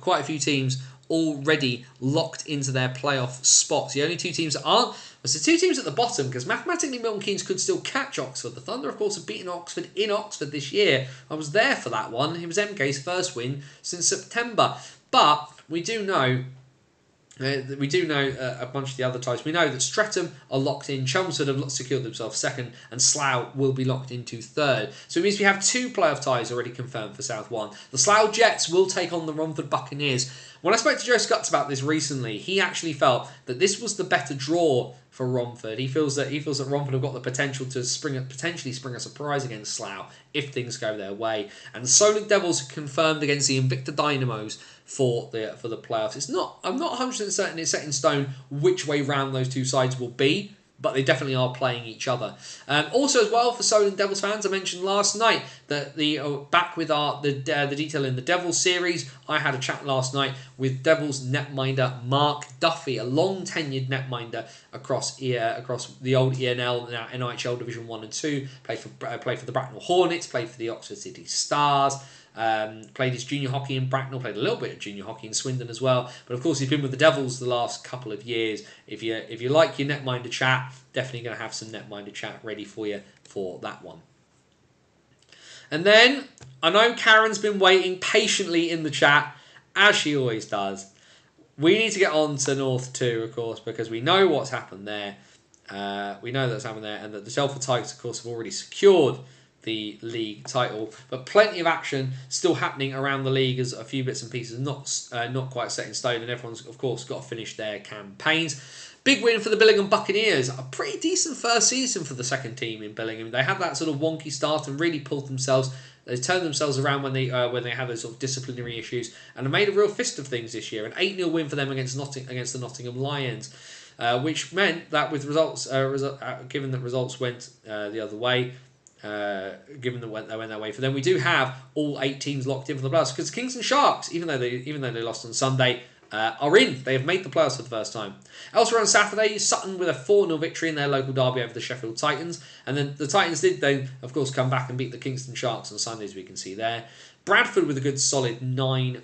quite a few teams already locked into their playoff spots. The only 2 teams that aren't was the 2 teams at the bottom, because mathematically Milton Keynes could still catch Oxford. The Thunder, of course, have beaten Oxford in Oxford this year. I was there for that one. It was MK's first win since September. But we do know a bunch of the other ties. We know that Streatham are locked in, Chelmsford have secured themselves second, and Slough will be locked into third. So it means we have 2 playoff ties already confirmed for South 1. The Slough Jets will take on the Romford Buccaneers. When I spoke to Joe Scutts about this recently, he actually felt that this was the better draw for Romford. He feels that Romford have got the potential to potentially spring a surprise against Slough if things go their way. And the Solent Devils are confirmed against the Invicta Dynamos for the playoffs. I'm not 100% certain it's set in stone which way round those 2 sides will be, but they definitely are playing each other. Also, as well, for Solent Devils fans, I mentioned last night that back with the detail in the Devils series. I had a chat last night with Devils netminder Mark Duffy, a long-tenured netminder across the old ENL, now NIHL Division 1 and 2. Played for the Bracknell Hornets, played for the Oxford City Stars. Played his junior hockey in Bracknell, played a little bit of junior hockey in Swindon as well. But of course, he's been with the Devils the last couple of years. If you like your netminder chat, definitely going to have some netminder chat ready for you for that one. And then, I know Karen's been waiting patiently in the chat, as she always does. We need to get on to North 2, of course, because we know what's happened there. We know that's happened there, and that the Telford Tigers, of course, have already secured the league title, but plenty of action still happening around the league as a few bits and pieces not quite set in stone, and everyone's of course got to finish their campaigns. Big win for the Billingham Buccaneers. A pretty decent first season for the second team in Billingham. They had that sort of wonky start and really pulled themselves. They turned themselves around when they had those sort of disciplinary issues, and have made a real fist of things this year. An 8-0 win for them against the Nottingham Lions, which meant that with results, given that results went the other way. Given that they went that way for them, we do have all 8 teams locked in for the playoffs, because Kingston Sharks, even though they lost on Sunday, are in. They have made the playoffs for the first time. Elsewhere on Saturday, Sutton with a 4-0 victory in their local derby over the Sheffield Titans. And then the Titans did then, of course, come back and beat the Kingston Sharks on Sunday, as we can see there. Bradford with a good solid 9-3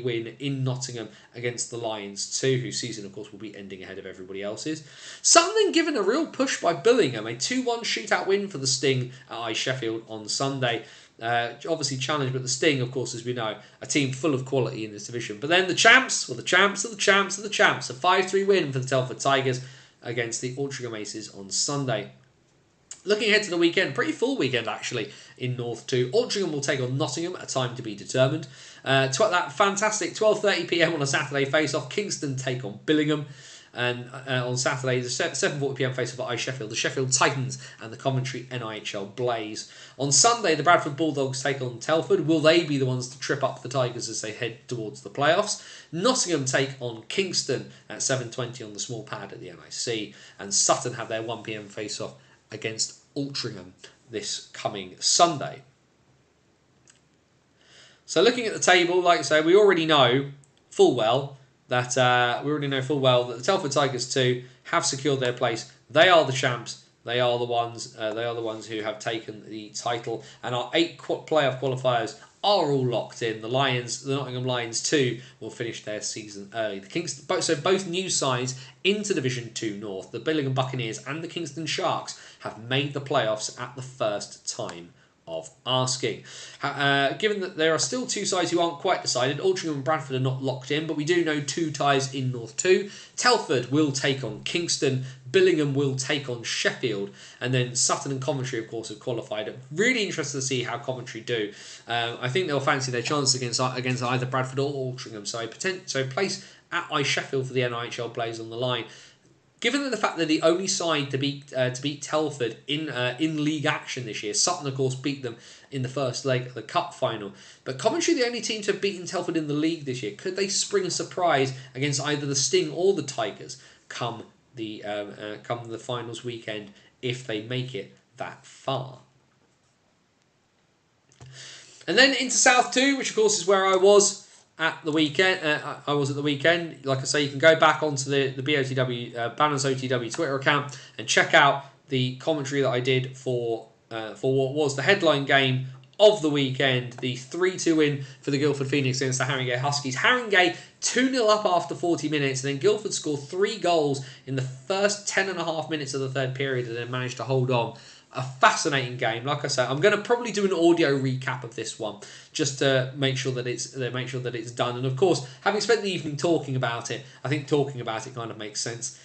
win in Nottingham against the Lions too, whose season, of course, will be ending ahead of everybody else's. Sutton then given a real push by Billingham, a 2-1 shootout win for the Sting at Sheffield on Sunday. Obviously challenged, but the Sting, of course, as we know, a team full of quality in this division. But then the champs, well, the champs of the champs of the champs, a 5-3 win for the Telford Tigers against the Altrincham Aces on Sunday. Looking ahead to the weekend, pretty full weekend actually in North 2. Altrincham will take on Nottingham at a time to be determined. That fantastic 12:30 p.m. on a Saturday face-off. Kingston take on Billingham. And on Saturday, the 7:40 p.m. face-off at Sheffield, the Sheffield Titans and the Coventry NIHL Blaze. On Sunday, the Bradford Bulldogs take on Telford. Will they be the ones to trip up the Tigers as they head towards the playoffs? Nottingham take on Kingston at 7:20 on the small pad at the NIC. And Sutton have their 1 p.m. face-off against Altrincham this coming Sunday. So looking at the table, like I say, we already know full well that the Telford Tigers too have secured their place. They are the champs. They are the ones. Who have taken the title, and our 8 playoff qualifiers are all locked in. The Nottingham Lions too, will finish their season early. Both new sides into Division 2 North, the Billingham Buccaneers and the Kingston Sharks, have made the playoffs at the first time of asking. Given that there are still 2 sides who aren't quite decided, Altrincham and Bradford are not locked in, but we do know 2 ties in North 2. Telford will take on Kingston, Billingham will take on Sheffield, and then Sutton and Coventry, of course, have qualified. Really interested to see how Coventry do. I think they'll fancy their chances against either Bradford or Altrincham, so a place at Sheffield for the NIHL Blaze on the line. Given the fact that the only side to beat Telford in league action this year, Sutton of course beat them in the first leg of the cup final, but Coventry the only team to have beaten Telford in the league this year. Could they spring a surprise against either the Sting or the Tigers come the finals weekend if they make it that far? And then into South 2, which of course is where I was at the weekend. Like I say, you can go back onto the BOTW Banners OTW Twitter account and check out the commentary that I did for what was the headline game of the weekend, the 3-2 win for the Guildford Phoenix against the Haringey Huskies. Haringey 2-0 up after 40 minutes, and then Guildford scored 3 goals in the first 10.5 minutes of the third period, and then managed to hold on. A fascinating game. Like I said, I'm going to probably do an audio recap of this one just to make sure that it's done. And of course, having spent the evening talking about it, I think talking about it kind of makes sense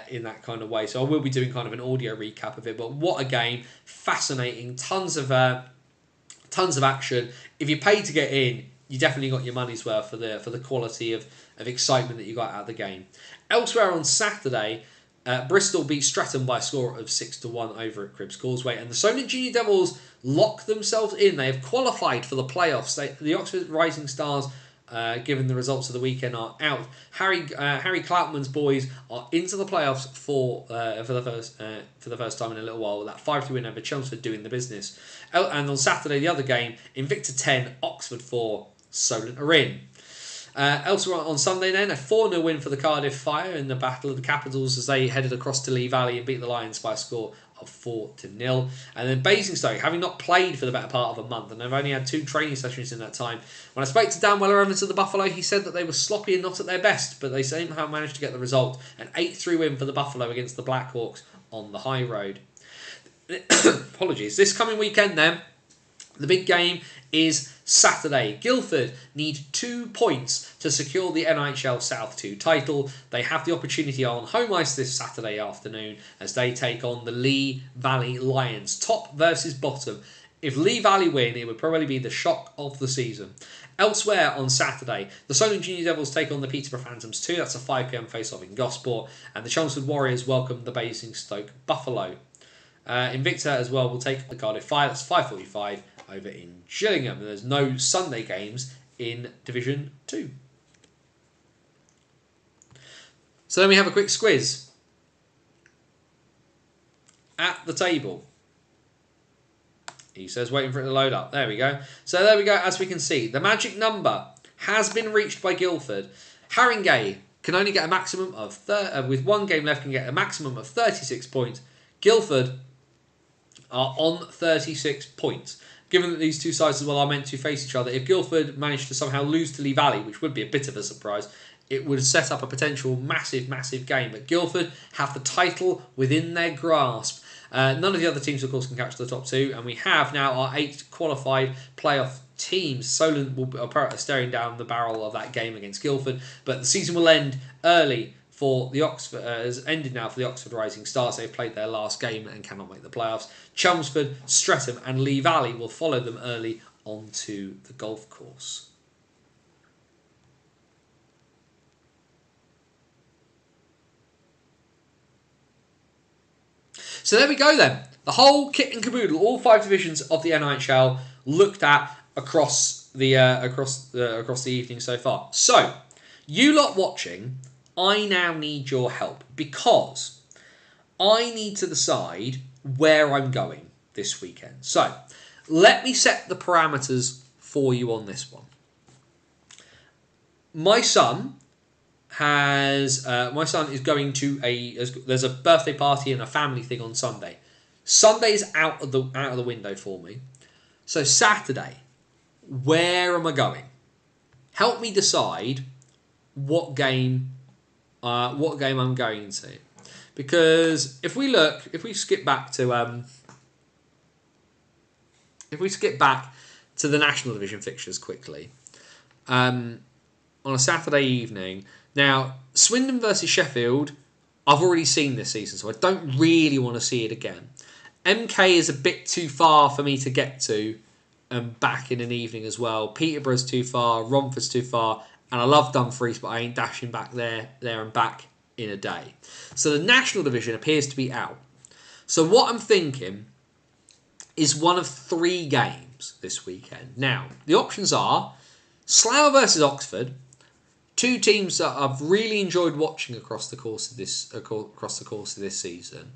in that kind of way. So I will be doing kind of an audio recap of it. But what a game! Fascinating. Tons of action. If you paid to get in, you definitely got your money's worth for the quality of excitement that you got out of the game. Elsewhere on Saturday, Bristol beat Streatham by a score of 6-1 over at Cribbs Causeway, and the Solent Junior Devils lock themselves in. They have qualified for the playoffs. The Oxford Rising Stars, given the results of the weekend, are out. Harry Cloutman's boys are into the playoffs for the first time in a little while, with that 5-2 win over Chelmsford doing the business. And on Saturday, the other game, Invicta 10, Oxford 4, Solent are in. Elsewhere on Sunday then, a 4-0 win for the Cardiff Fire in the Battle of the Capitals as they headed across to Lee Valley and beat the Lions by a score of 4-0. And then Basingstoke, having not played for the better part of a month, and they've only had 2 training sessions in that time. When I spoke to Dan Weller-Evans of the Buffalo, he said that they were sloppy and not at their best, but they somehow managed to get the result. An 8-3 win for the Buffalo against the Blackhawks on the high road. Apologies. This coming weekend then, the big game is Saturday. Guildford need 2 points to secure the NIHL South 2 title. They have the opportunity on home ice this Saturday afternoon as they take on the Lee Valley Lions. Top versus bottom. If Lee Valley win, it would probably be the shock of the season. Elsewhere on Saturday, the Solent Junior Devils take on the Peterborough Phantoms 2. That's a 5 p.m. face-off in Gosport. And the Chelmsford Warriors welcome the Basingstoke Buffalo. Invicta as well will take the Cardiff Fire. That's 5:45 over in Gillingham. And there's no Sunday games in Division 2. So then we have a quick squiz at the table. He says waiting for it to load up. There we go. So there we go. As we can see, the magic number has been reached by Guildford. Haringey can only get a maximum of with one game left can get a maximum of 36 points. Guildford are on 36 points. Given that these two sides as well are meant to face each other, if Guildford managed to somehow lose to Lee Valley, which would be a bit of a surprise, it would set up a potential massive, massive game. But Guildford have the title within their grasp. None of the other teams, of course, can catch the top two, and we have now our 8 qualified playoff teams. Solent will be staring down the barrel of that game against Guildford, but the season will end early for the Oxford. Has ended now for the Oxford Rising Stars. They've played their last game and cannot make the playoffs. Chelmsford, Streatham, and Lee Valley will follow them early onto the golf course. So there we go then. The whole kit and caboodle, all 5 divisions of the NIHL looked at across the evening so far. So, you lot watching, I now need your help because I need to decide where I'm going this weekend. So, let me set the parameters for you on this one. My son is going to there's a birthday party and a family thing on Sunday. Sunday's out of the window for me. So Saturday, where am I going? Help me decide what game I'm going to. Because if we skip back to the National Division fixtures quickly, on a Saturday evening. Now, Swindon versus Sheffield, I've already seen this season, so I don't really want to see it again. MK is a bit too far for me to get to and back in an evening as well. Peterborough's too far, Romford's too far, and I love Dumfries, but I ain't dashing back there and back in a day. So the National Division appears to be out. So what I'm thinking is one of 3 games this weekend. Now, the options are Slough versus Oxford, 2 teams that I've really enjoyed watching across the course of this season.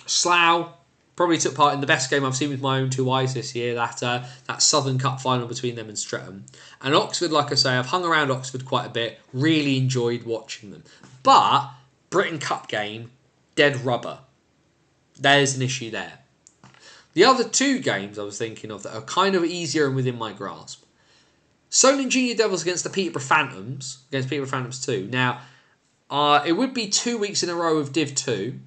Slough probably took part in the best game I've seen with my own 2 eyes this year, that Southern Cup final between them and Streatham. And Oxford, like I say, I've hung around Oxford quite a bit, really enjoyed watching them. But Britain Cup game, dead rubber. There's an issue there. The other 2 games I was thinking of that are kind of easier and within my grasp. Solent Junior Devils against the Peterborough Phantoms, 2. Now, it would be 2 weeks in a row of Div 2.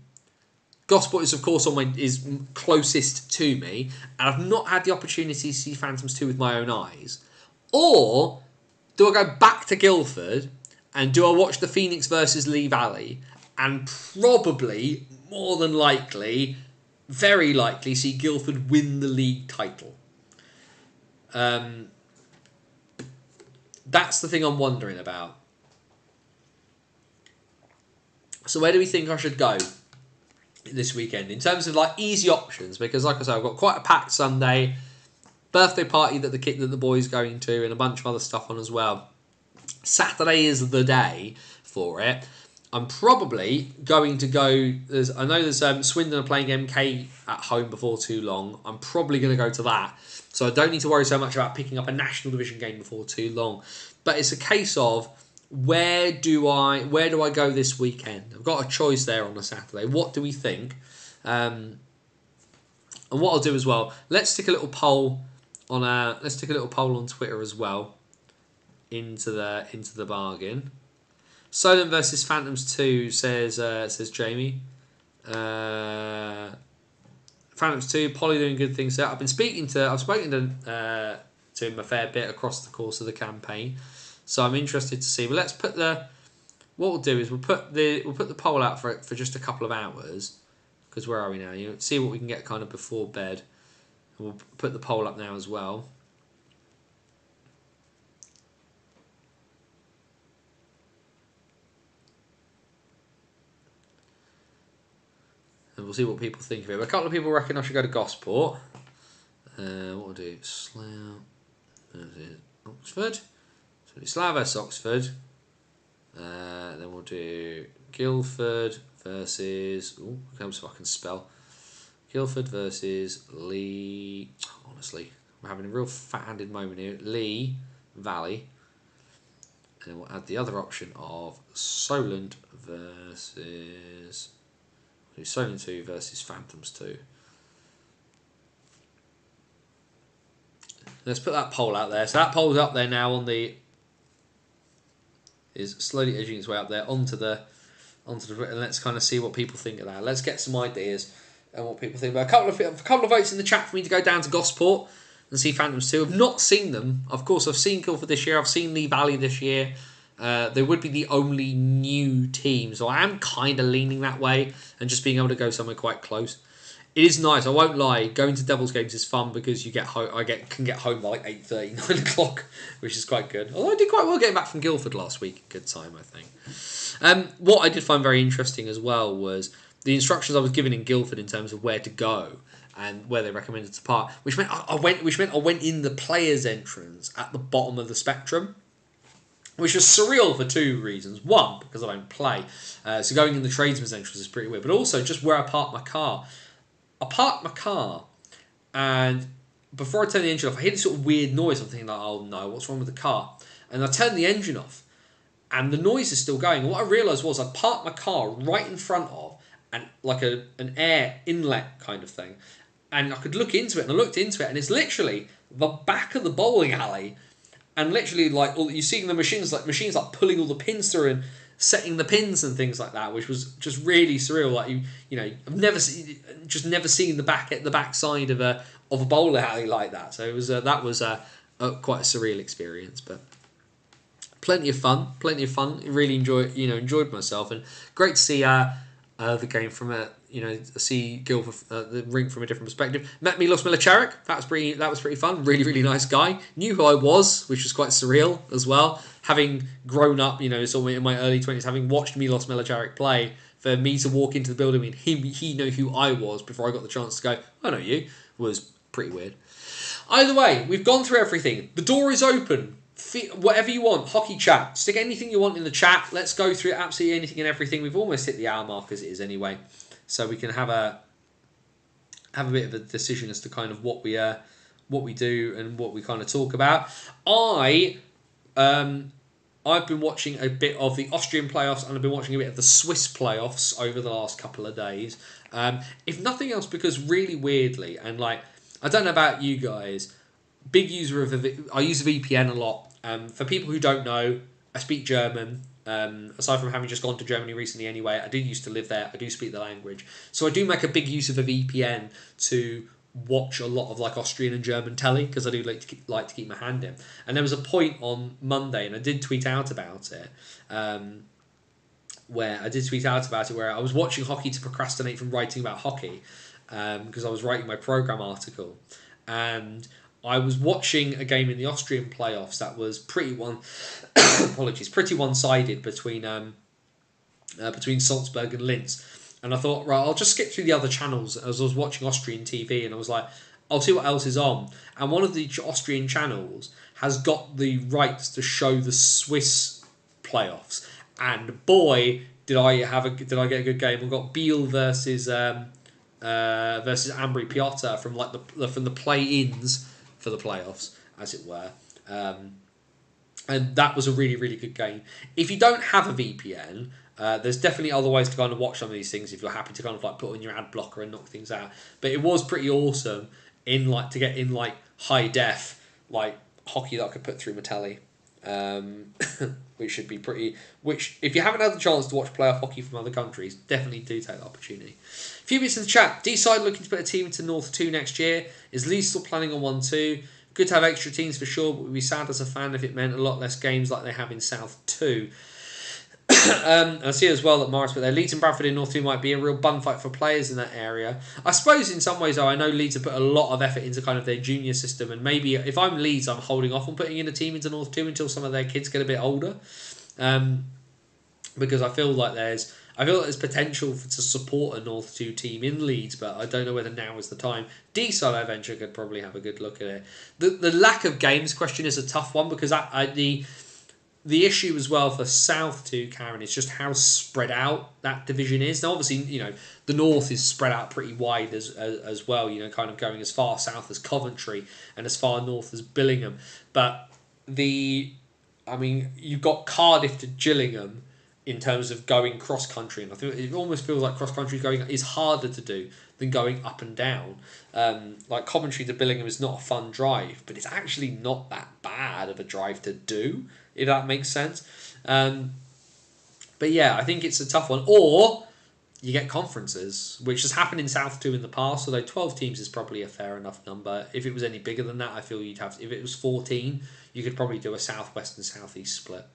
Gosport is, of course, is closest to me, and I've not had the opportunity to see Phantoms 2 with my own eyes. Or do I go back to Guildford and do I watch the Phoenix versus Lee Valley and probably, more than likely, very likely see Guildford win the league title? That's the thing I'm wondering about. So where do we think I should go this weekend in terms of easy options? Because like I said, I've got quite a packed Sunday, birthday party that the boys going to, and a bunch of other stuff on as well. Saturday is the day for it. I'm probably going to go. I know there's Swindon are playing MK at home before too long. I'm probably going to go to that, so I don't need to worry so much about picking up a National Division game before too long. But it's a case of where do I go this weekend? I've got a choice there on a Saturday. What do we think? And what I'll do as well, let's stick a little poll on Twitter as well into the bargain. Solent versus Phantoms 2 says Jamie. Phantoms 2, Polly doing good things there. I've spoken to him a fair bit across the course of the campaign, so I'm interested to see. But let's put what we'll do is we'll put the poll out for just a couple of hours, because where are we now? See what we can get kind of before bed. And we'll put the poll up now as well. And we'll see what people think of it. But a couple of people reckon I should go to Gosport. What we'll do, Slough versus Oxford. So we'll do Slough versus Oxford. Then we'll do Guildford versus... Oh, so I can spell. Guildford versus Lee... Honestly, I'm having a real fat-handed moment here. Lee Valley. And then we'll add the other option of Solent versus... Solent 2 versus Phantoms 2. Let's put that poll out there. So that poll's up there now on the... is slowly edging its way up there onto the... and let's kind of see what people think of that. Let's get some ideas and what people think about a couple of votes in the chat for me to go down to Gosport and see Phantoms 2. I've not seen them. Of course, I've seen Guildford this year. I've seen Lee Valley this year. They would be the only new team, so I am kind of leaning that way and just being able to go somewhere quite close. It is nice, I won't lie. Going to Devils games is fun because you can get home by like 8:30, 9 o'clock, which is quite good. Although I did quite well getting back from Guildford last week. Good time, I think. What I did find very interesting as well was the instructions I was given in Guildford in terms of where to go and where they recommended to park, which meant I went in the players' entrance at the bottom of the spectrum, which was surreal for two reasons. One, because I don't play, so going in the tradesman's entrance is pretty weird. But also just where I parked my car. I parked my car, and before I turned the engine off, I hear this sort of weird noise. I'm thinking like, oh no, what's wrong with the car? And I turned the engine off, and the noise is still going. And what I realised was I parked my car right in front of an air inlet kind of thing, and I could look into it. And I looked into it, and it's literally the back of the bowling alley, and literally like you see the machines like pulling all the pins through and setting the pins and things like that, which was just really surreal. Like I've never seen the back side of a bowling alley like that. So it was that was quite a surreal experience, but plenty of fun. Really enjoyed myself, and great to see the game from see Guildford the rink from a different perspective. Met Milos Milicevic. That was pretty fun. Really nice guy. Knew who I was, which was quite surreal as well. Having grown up, sort of in my early 20s, having watched Milos Milicevic play, for me to walk into the building and he know who I was before I got the chance to go, I know you, was pretty weird. Either way, we've gone through everything. The door is open. Whatever you want, hockey chat. Stick anything you want in the chat. Let's go through absolutely anything and everything. We've almost hit the hour mark as it is anyway, so we can have a bit of a decision as to kind of what we do and what we kind of talk about. I've been watching a bit of the Austrian playoffs and I've been watching a bit of the Swiss playoffs over the last couple of days. If nothing else, because really weirdly, and like I don't know about you guys, big user of I use a VPN a lot. For people who don't know, I speak German. Aside from having just gone to Germany recently anyway, I did used to live there. I do speak the language. So I do make a big use of a VPN to watch a lot of like Austrian and German telly, because I do like to keep my hand in. And there was a point on Monday, and I did tweet out about it, where I was watching hockey to procrastinate from writing about hockey, because I was writing my program article, and I was watching a game in the Austrian playoffs that was pretty one-sided between Salzburg and Linz. And I thought, right, I'll just skip through the other channels as I was watching Austrian TV, and I was like, I'll see what else is on. And one of the Austrian channels has got the rights to show the Swiss playoffs. And boy, did I get a good game. We've got Biel versus Ambri Piotta from the play-ins for the playoffs, as it were. And that was a really good game. If you don't have a VPN, there's definitely other ways to kind of watch some of these things if you're happy to kind of like put on your ad blocker and knock things out. But it was pretty awesome to get in like high def like hockey that I could put through my telly, which should be pretty. Which if you haven't had the chance to watch playoff hockey from other countries, definitely do take the opportunity. A few bits in the chat. D-side looking to put a team into North 2 next year. Is Lee still planning on 1-2? Good to have extra teams for sure, but we'd be sad as a fan if it meant a lot less games like they have in South 2. I see as well that Morris put there, Leeds and Bradford in North 2 might be a real bun fight for players in that area. I suppose in some ways, though, I know Leeds have put a lot of effort into kind of their junior system, and maybe if I'm Leeds, I'm holding off on putting in a team into North 2 until some of their kids get a bit older. Because I feel like there's potential to support a North 2 team in Leeds, but I don't know whether now is the time. D-side, I venture, could probably have a good look at it. The lack of games question is a tough one, because the issue as well for South 2, Karen, is just how spread out that division is. Now, obviously, the North is spread out pretty wide as well, kind of going as far south as Coventry and as far north as Billingham. But I mean, you've got Cardiff to Gillingham in terms of going cross country, and I think it almost feels like cross country going is harder to do than going up and down. Like Coventry to Billingham is not a fun drive, but it's actually not that bad of a drive to do, if that makes sense. But yeah, I think it's a tough one. Or you get conferences, which has happened in South 2 in the past, although 12 teams is probably a fair enough number. If it was any bigger than that, I feel you'd have... If it was 14, you could probably do a South-West and South-East split.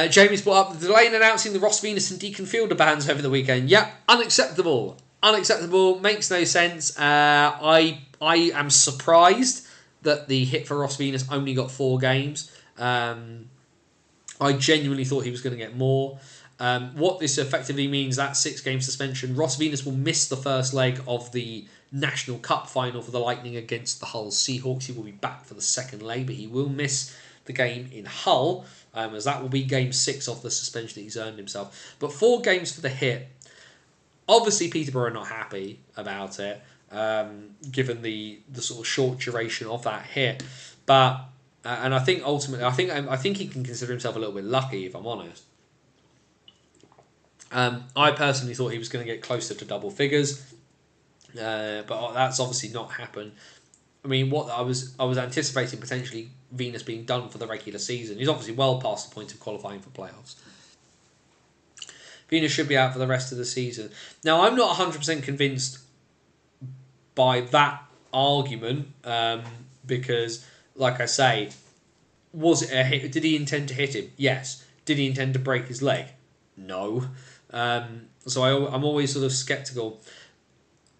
Jamie's brought up the delay in announcing the Ross Venus and Deacon Fielder bans over the weekend. Yep, unacceptable. Unacceptable, makes no sense. I am surprised that the hit for Ross Venus only got 4 games. I genuinely thought he was going to get more. What this effectively means, that 6-game suspension, Ross Venus will miss the first leg of the National Cup final for the Lightning against the Hull Seahawks. He will be back for the second leg, but he will miss the game in Hull, as that will be game 6 of the suspension that he's earned himself. But 4 games for the hit. Obviously, Peterborough are not happy about it, given the sort of short duration of that hit. But and I think ultimately, I think he can consider himself a little bit lucky, if I'm honest. I personally thought he was going to get closer to double figures, but that's obviously not happened. I mean, what I was anticipating potentially Venus being done for the regular season. He's obviously well past the point of qualifying for playoffs. Venus should be out for the rest of the season. Now, I'm not 100% convinced by that argument, because, like I say, was it a hit? Did he intend to hit him? Yes. Did he intend to break his leg? No. So I'm always sort of sceptical.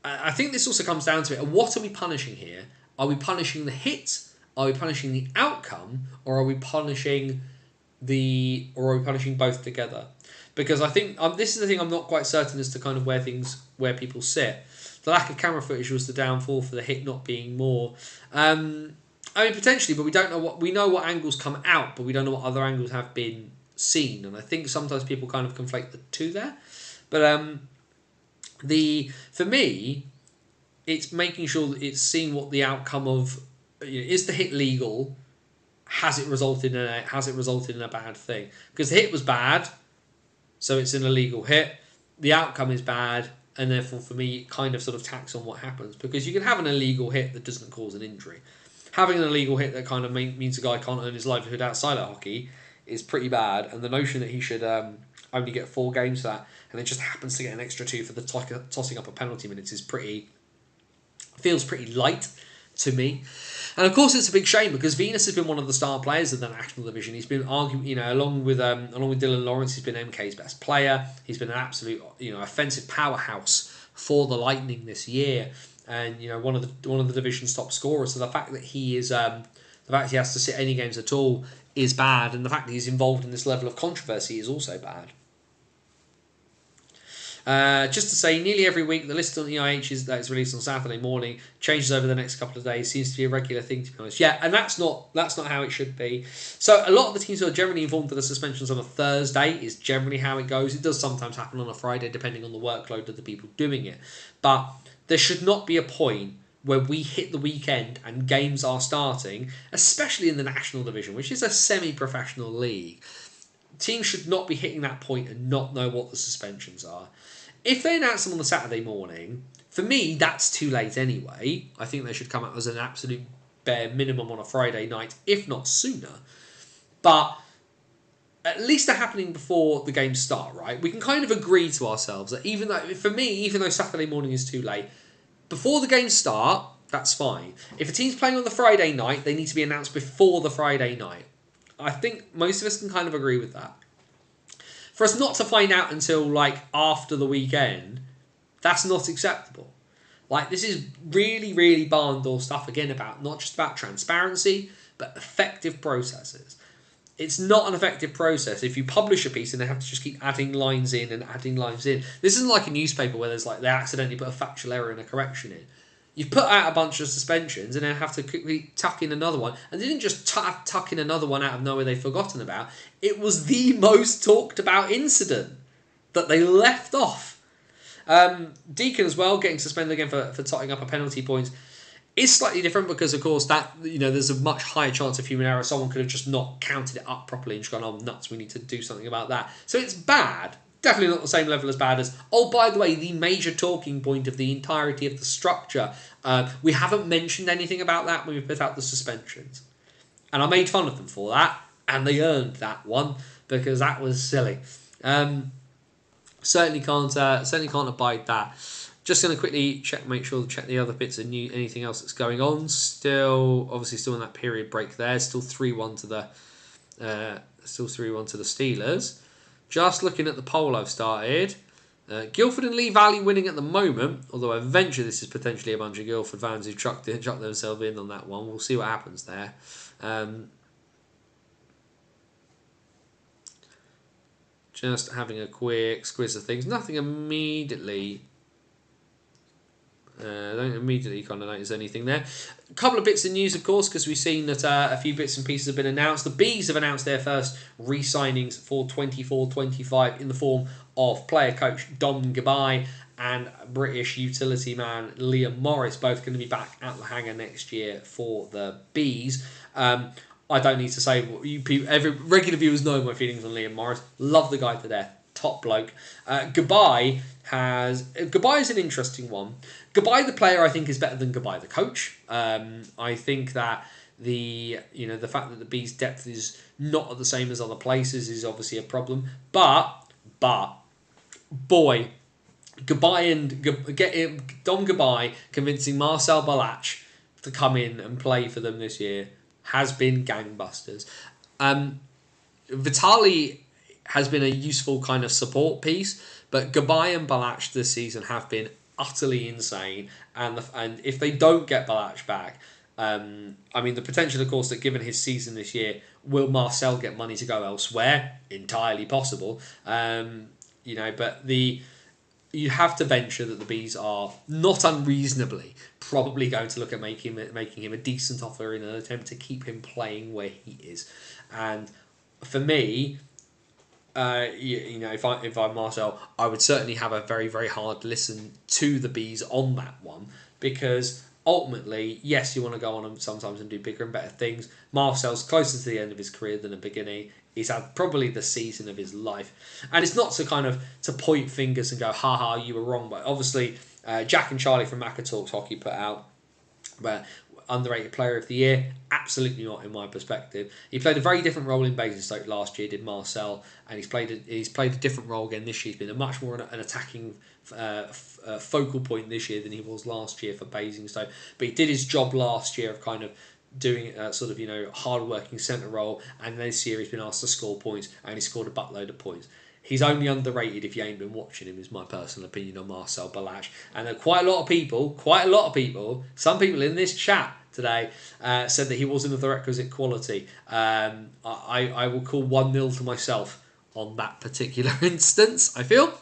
I think this also comes down to it. What are we punishing here? Are we punishing the hit? Are we punishing the outcome? Or are we punishing both together? Because I think this is the thing I'm not quite certain as to kind of where people sit. The lack of camera footage was the downfall for the hit not being more. I mean, potentially, but we don't know we know what angles come out, but we don't know what other angles have been seen. And I think sometimes people kind of conflate the two there. But for me, it's making sure that it's seeing what the outcome of, is the hit legal? Has it resulted in a bad thing? Because the hit was bad, so it's an illegal hit. The outcome is bad, and therefore for me it kind of sort of tacks on what happens, because you can have an illegal hit that doesn't cause an injury. Having an illegal hit that kind of means a guy can't earn his livelihood outside of hockey is pretty bad, and the notion that he should only get 4 games for that, and it just happens to get an extra 2 for the tossing up of penalty minutes feels pretty light to me. And of course, it's a big shame because Venus has been one of the star players of the national division. He's been arguing, along with Dylan Lawrence, he's been MK's best player. He's been an absolute, offensive powerhouse for the Lightning this year, and one of the division's top scorers. So the fact that he has to sit any games at all is bad, and the fact that he's involved in this level of controversy is also bad. Just to say, nearly every week the list on EIH that's released on Saturday morning changes over the next couple of days. Seems to be a regular thing, to be honest. Yeah, and that's not how it should be. So a lot of the teams are generally informed that the suspensions on a Thursday is generally how it goes. It does sometimes happen on a Friday, depending on the workload of the people doing it. But there should not be a point where we hit the weekend and games are starting, especially in the National Division, which is a semi-professional league. Teams should not be hitting that point and not know what the suspensions are. If they announce them on the Saturday morning, for me, that's too late anyway. I think they should come out as an absolute bare minimum on a Friday night, if not sooner. But at least they're happening before the games start, right? We can kind of agree to ourselves that even though Saturday morning is too late, before the games start, that's fine. If a team's playing on the Friday night, they need to be announced before the Friday night. I think most of us can kind of agree with that. For us not to find out until after the weekend, that's not acceptable. This is really, really barn door stuff again, about not just about transparency, but effective processes. It's not an effective process if you publish a piece and they have to just keep adding lines in and adding lines in. This isn't like a newspaper where there's they accidentally put a factual error and a correction in. You've put out a bunch of suspensions and then have to quickly tuck in another one. And they didn't just tuck in another one out of nowhere they've forgotten about. It was the most talked about incident that they left off. Deacon as well, getting suspended again for totting up a penalty point. is slightly different because, of course, that there's a much higher chance of human error. Someone could have just not counted it up properly and just gone, "Oh, nuts! We need to do something about that." So it's bad. Definitely not the same level as bad as. Oh, by the way, the major talking point of the entirety of the structure. We haven't mentioned anything about that when we put out the suspensions, and I made fun of them for that, and they earned that one because that was silly. Certainly can't abide that. Just going to quickly check the other bits of new, anything else that's going on. Still in that period break there. Still 3-1 to the Steelers. Just looking at the poll I've started. Guildford and Lee Valley winning at the moment, although I venture this is potentially a bunch of Guildford fans who chucked themselves in on that one. We'll see what happens there. Just having a quick squiz of things. Nothing immediately. Don't immediately kind of notice anything there. A couple of bits of news, of course, because we've seen that a few bits and pieces have been announced. The Bees have announced their first re-signings for 24-25 in the form of player coach Dom Gabai and British utility man Liam Morris, both going to be back at the hangar next year for the Bees. I don't need to say, every regular viewers know my feelings on Liam Morris. Love the guy to death. Top bloke. Gabai is an interesting one. Gabai the player I think is better than Gabai the coach. I think that the fact that the Bees' depth is not the same as other places is obviously a problem. But boy, Gabai and Dom Gabai convincing Marcel Balach to come in and play for them this year has been gangbusters. Vitali has been a useful kind of support piece, but Gabai and Balach this season have been utterly insane. And if they don't get Balach back, the potential, of course, that given his season this year, will Marcel get money to go elsewhere? Entirely possible. But you have to venture that the Bees are not unreasonably probably going to look at making him a decent offer in an attempt to keep him playing where he is. And for me, if I'm Marcel, I would certainly have a very, very hard listen to the Bees on that one, because ultimately, yes, you want to go on sometimes and do bigger and better things. Marcel's closer to the end of his career than the beginning. He's had probably the season of his life. And it's not to point fingers and go, ha, you were wrong. But obviously, Jack and Charlie from Macca Talks Hockey put out underrated player of the year. Absolutely not in my perspective. He played a very different role in Basingstoke last year, did Marcel, and he's played a different role again this year. He's been a much more an attacking focal point this year than he was last year for Basingstoke. But he did his job last year of kind of doing a hard-working centre role, and this year he's been asked to score points, and he scored a buttload of points. He's only underrated if you ain't been watching him, is my personal opinion on Marcel Balach. And quite a lot of people, some people in this chat today said that he wasn't of the requisite quality. I will call 1-0 to myself on that particular instance, I feel.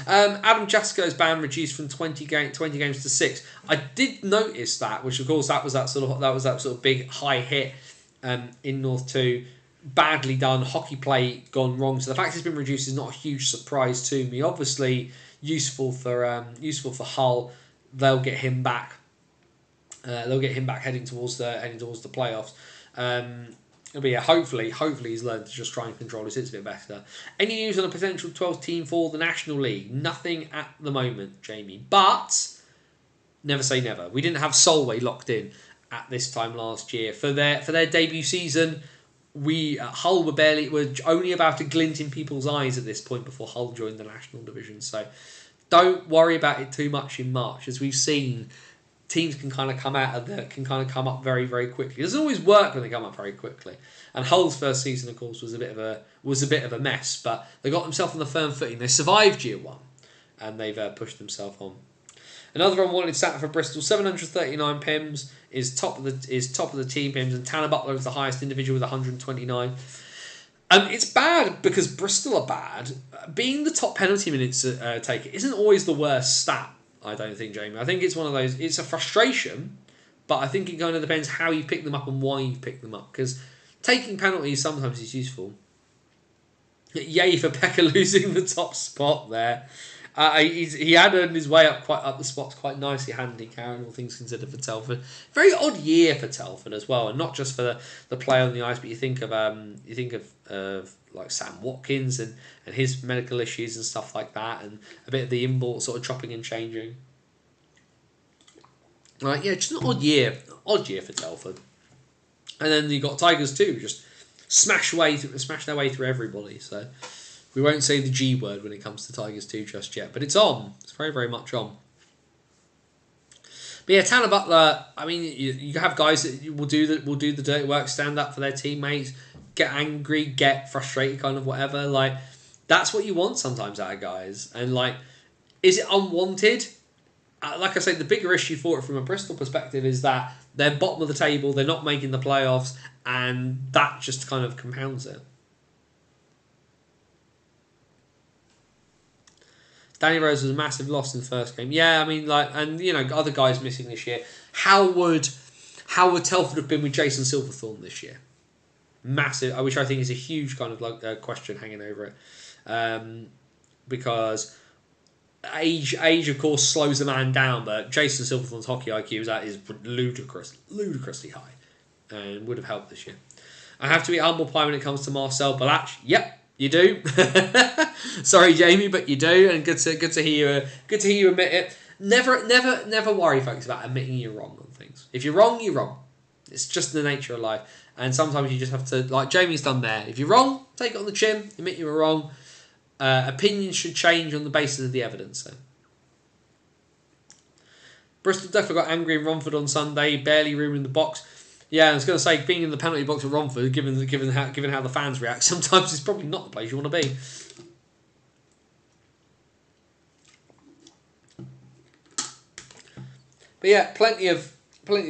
Adam Jasko's ban reduced from 20 games to 6. I did notice that, which of course that was that sort of big high hit in North 2. Badly done, hockey play gone wrong. So the fact it's been reduced is not a huge surprise to me. Obviously useful for Hull. They'll get him back. Heading towards the playoffs. But yeah, hopefully he's learned to just try and control his hits a bit better. Any news on a potential 12th team for the National League? Nothing at the moment, Jamie. But never say never. We didn't have Solway locked in at this time last year for their debut season. Hull were only about to glint in people's eyes at this point before Hull joined the National Division. So don't worry about it too much in March, as we've seen. Teams can kind of come up very, very quickly. It doesn't always work when they come up very quickly. And Hull's first season, of course, was a bit of a mess, but they got themselves on the firm footing. They survived year one, and they've pushed themselves on. Another unwanted stat for Bristol: 739 PIMs is top of the team PIMs, and Tanner Butler is the highest individual with 129. It's bad because Bristol are bad. Being the top penalty minutes taker isn't always the worst stat, I don't think, Jamie. I think it's one of those. It's a frustration, but I think it kind of depends how you pick them up and why you pick them up. Because taking penalties sometimes is useful. Yay for Pekka losing the top spot there. He had earned his way up the spots quite nicely, hadn't he, Karen? All things considered for Telford. Very odd year for Telford as well, and not just for the play on the ice, but you think of like Sam Watkins and his medical issues and stuff like that, and a bit of the inboard sort of chopping and changing. Right, yeah, just an odd year for Telford. And then you got Tigers too, just smash their way through everybody. So we won't say the G word when it comes to Tigers 2 just yet, but it's on. It's very, very much on. But yeah, Tanner Butler. I mean, you have guys that will do the dirty work, stand up for their teammates, get angry, get frustrated, kind of whatever. Like that's what you want sometimes out of guys. And like, is it unwanted? Like I say, the bigger issue for it from a Bristol perspective is that they're bottom of the table, they're not making the playoffs, and that just kind of compounds it. Danny Rose was a massive loss in the first game. Yeah, I mean, like, and you know, other guys missing this year. How would Telford have been with Jason Silverthorne this year? Massive. Which I think is a huge kind of like question hanging over it, because age of course slows a man down, but Jason Silverthorne's hockey IQ is ludicrously high, and would have helped this year. I have to be humble pie when it comes to Marcel Balach. Yep, you do. Sorry, Jamie, but you do, and good to hear you admit it. Never worry, folks, about admitting you're wrong on things. If you're wrong, you're wrong. It's just the nature of life, and sometimes you just have to, like Jamie's done there. If you're wrong, take it on the chin, admit you were wrong. Opinions should change on the basis of the evidence. So. Bristol definitely got angry in Romford on Sunday. Barely room in the box. Yeah, I was going to say, being in the penalty box at Romford, given how the fans react, sometimes it's probably not the place you want to be. But yeah, plenty of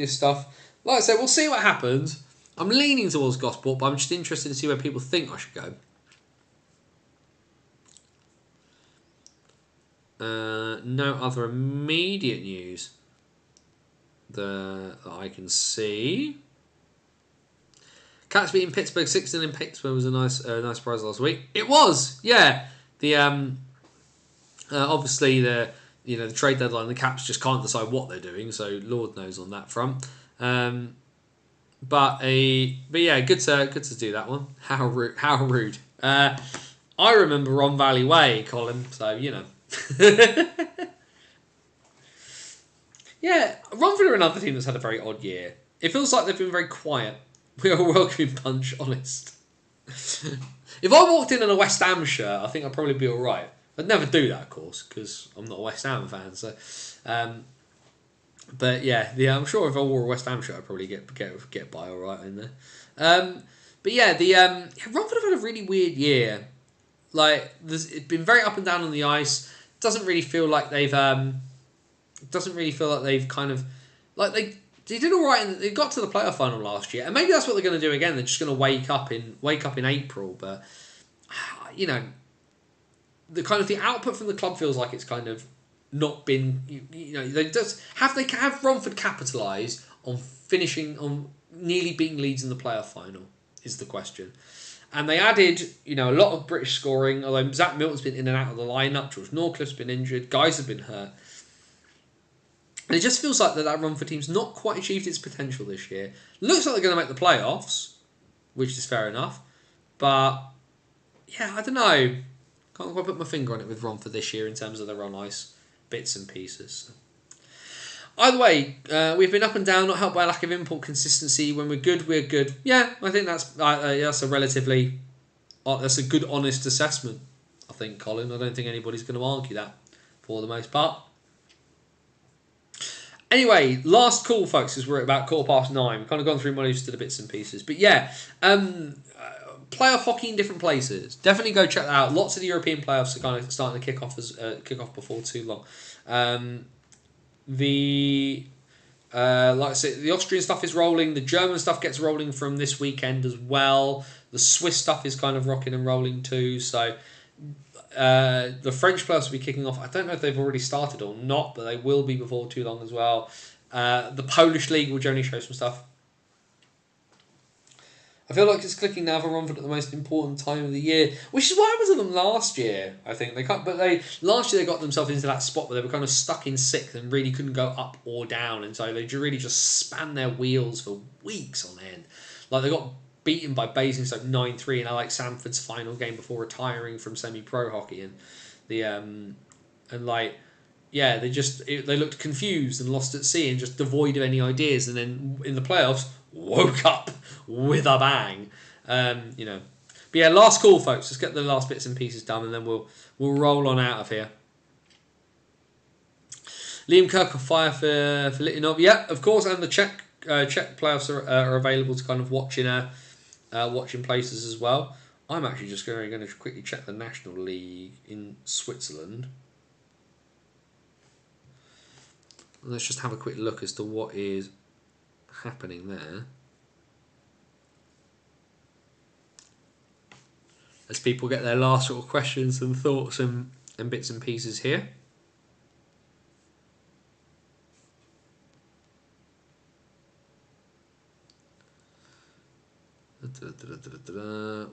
stuff. Like I said, we'll see what happens. I'm leaning towards Gosport, but I'm just interested to see where people think I should go. No other immediate news that I can see. Cats beating Pittsburgh 6-0 in Pittsburgh was a nice surprise last week. It was, yeah. The obviously the trade deadline, the Caps just can't decide what they're doing, so Lord knows on that front. But yeah, good to do that one. How rude. I remember Ron Valley Way, Colin. So you know. Yeah, Romford are another team that's had a very odd year. It feels like they've been very quiet. We are a welcoming bunch, honest. If I walked in a West Ham shirt, I think I'd probably be alright. I'd never do that, of course, because I'm not a West Ham fan. So, but yeah, I'm sure if I wore a West Ham shirt, I'd probably get by alright in there. But yeah, Romford have had a really weird year. Like, it's been very up and down on the ice. Doesn't really feel like they've kind of like they did all right. They got to the playoff final last year, and maybe that's what they're going to do again. They're just going to wake up in April. But you know, the output from the club feels like it's kind of not been. You know, have Romford capitalise on finishing on nearly beating Leeds in the playoff final is the question. And they added, a lot of British scoring, although Zach Milton's been in and out of the lineup, George Norcliffe's been injured, guys have been hurt. And it just feels like that Romford team's not quite achieved its potential this year. Looks like they're going to make the playoffs, which is fair enough. But, yeah, I don't know. Can't quite put my finger on it with Romford this year in terms of their on-ice bits and pieces. Either way, we've been up and down, not helped by a lack of import consistency. When we're good, we're good. Yeah, I think that's a relatively... that's a good, honest assessment, I think, Colin. I don't think anybody's going to argue that, for the most part. Anyway, last call, folks, as we're at about 9:15. We've kind of gone through most of the bits and pieces. But yeah, playoff hockey in different places. Definitely go check that out. Lots of the European playoffs are kind of starting to kick off before too long. Like I said, the Austrian stuff is rolling. The German stuff gets rolling from this weekend as well. The Swiss stuff is kind of rocking and rolling too. So the French playoffs will be kicking off. I don't know if they've already started or not, but they will be before too long as well. The Polish league will generally show some stuff. I feel like it's clicking now for Romford at the most important time of the year, which is what happened to them last year. I think last year they got themselves into that spot where they were kind of stuck in sixth and really couldn't go up or down, and so they really just span their wheels for weeks on end. Like they got beaten by Basingstoke 9-3 in Alex Sanford's final game before retiring from semi-pro hockey, and they looked confused and lost at sea and just devoid of any ideas, and then in the playoffs woke up with a bang. But yeah, last call, folks. Let's get the last bits and pieces done, and then we'll roll on out of here. Liam Kirk on fire for Litinov. Yeah, of course, and the Czech playoffs are available to kind of watch in places as well. I'm actually just going to quickly check the National League in Switzerland. Let's just have a quick look as to what is happening there. As people get their last sort of questions and thoughts and bits and pieces here.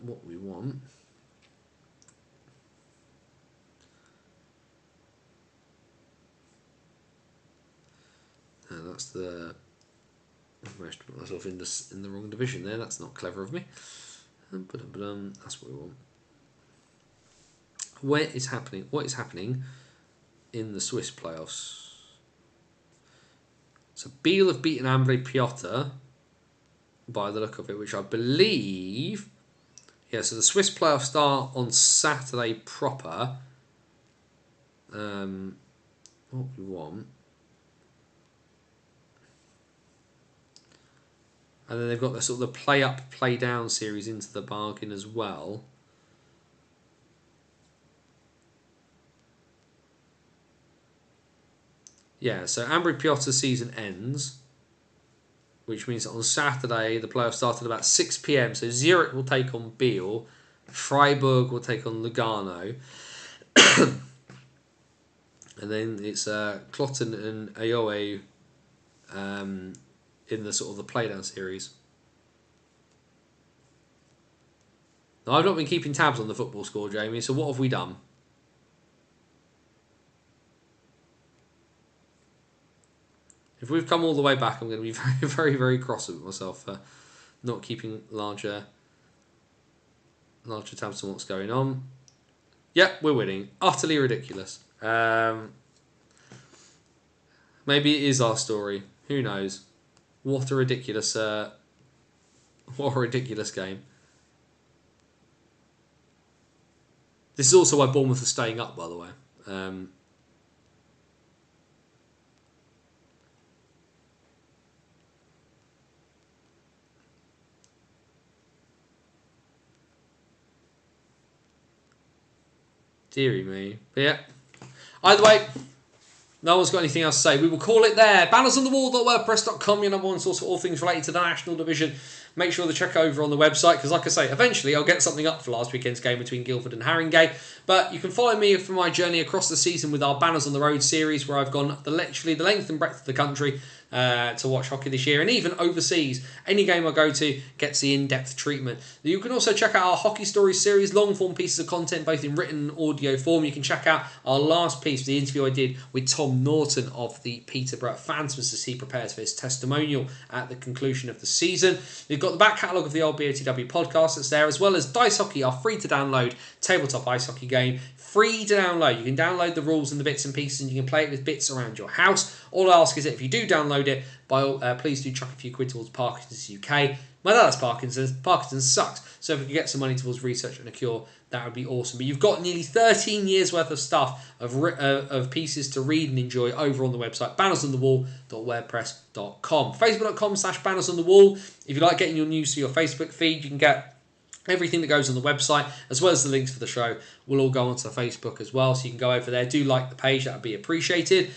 What we want. That's the... I've managed to put myself in the wrong division there. That's not clever of me. That's what we want. What is happening in the Swiss playoffs? So Biel have beaten Ambry Piotta by the look of it, which I believe... Yeah, so the Swiss playoffs start on Saturday proper. What we want... And then they've got the sort of the play up, play down series into the bargain as well. Yeah, so Ambry Piotta's season ends, which means that on Saturday the playoffs start at about 6 p.m. So Zurich will take on Biel, Freiburg will take on Lugano, and then it's Clotten and Aoe in the sort of the playdown series. Now, I've not been keeping tabs on the football score, Jamie, so what have we done? If we've come all the way back, I'm going to be very, very, very cross with myself for not keeping larger tabs on what's going on. Yep, we're winning. Utterly ridiculous. Maybe it is our story. Who knows? What a ridiculous game. This is also why Bournemouth are staying up, by the way. Deary me. But yeah. Either way, no one's got anything else to say. We will call it there. Bannersonthewall.wordpress.com, your number one source for all things related to the National Division. Make sure to check over on the website, because like I say, eventually I'll get something up for last weekend's game between Guildford and Haringey. But you can follow me for my journey across the season with our Banners on the Road series, where I've gone literally the length and breadth of the country to watch hockey this year, and even overseas. Any game I go to gets the in-depth treatment. You can also check out our Hockey Stories series, long-form pieces of content, both in written and audio form. You can check out our last piece, the interview I did with Tom Norton of the Peterborough Phantoms as he prepares for his testimonial at the conclusion of the season. We've got the back catalogue of the old BOTW podcast that's there, as well as Dice Hockey, our free-to-download tabletop ice hockey game. Free to download. You can download the rules and the bits and pieces, and you can play it with bits around your house. All I ask is that if you do download it, please do chuck a few quid towards Parkinson's UK. My dad has Parkinson's. Parkinson's sucks. So if we could get some money towards research and a cure, that would be awesome. But you've got nearly 13 years worth of stuff of pieces to read and enjoy over on the website, bannersonthewall.wordpress.com. Facebook.com/bannersonthewall. If you like getting your news to your Facebook feed, you can get everything that goes on the website, as well as the links for the show, will all go onto Facebook as well. So you can go over there. Do like the page. That would be appreciated.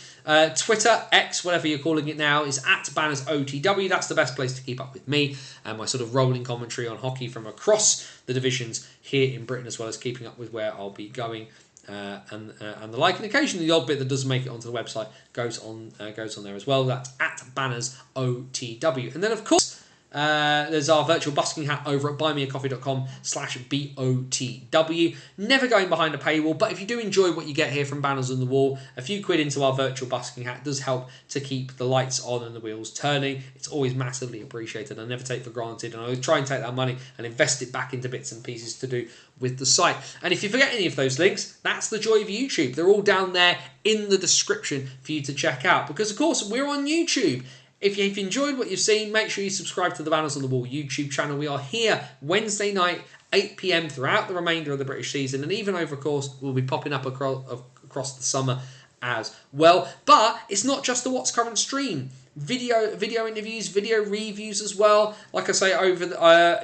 Twitter, X, whatever you're calling it now, is @BannersOTW. That's the best place to keep up with me and my sort of rolling commentary on hockey from across the divisions here in Britain, as well as keeping up with where I'll be going and the like. And occasionally the odd bit that doesn't make it onto the website goes on there as well. That's @BannersOTW. And then, of course, There's our virtual busking hat over at buymeacoffee.com/BOTW. Never going behind a paywall, but if you do enjoy what you get here from Banners on the Wall, a few quid into our virtual busking hat does help to keep the lights on and the wheels turning. It's always massively appreciated. I never take for granted, and I try and take that money and invest it back into bits and pieces to do with the site. And if you forget any of those links, that's the joy of YouTube. They're all down there in the description for you to check out, because of course we're on YouTube. If you've enjoyed what you've seen, make sure you subscribe to the Banners on the Wall YouTube channel. We are here Wednesday night, 8 PM throughout the remainder of the British season, and even over course we'll be popping up across the summer as well. But it's not just the What's Current stream. Video interviews, video reviews as well. Like I say,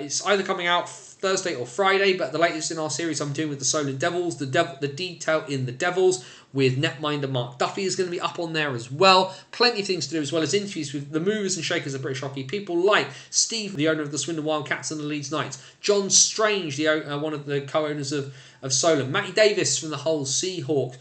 it's either coming out Thursday or Friday, but the latest in our series I'm doing with the Solar Devils, the detail in the Devils with netminder Mark Duffy is going to be up on there as well. Plenty of things to do, as well as interviews with the movers and shakers of British hockey. People like Steve, the owner of the Swindon Wildcats and the Leeds Knights. John Strange, one of the co-owners of Solent. Matty Davis from the Hull Seahawks.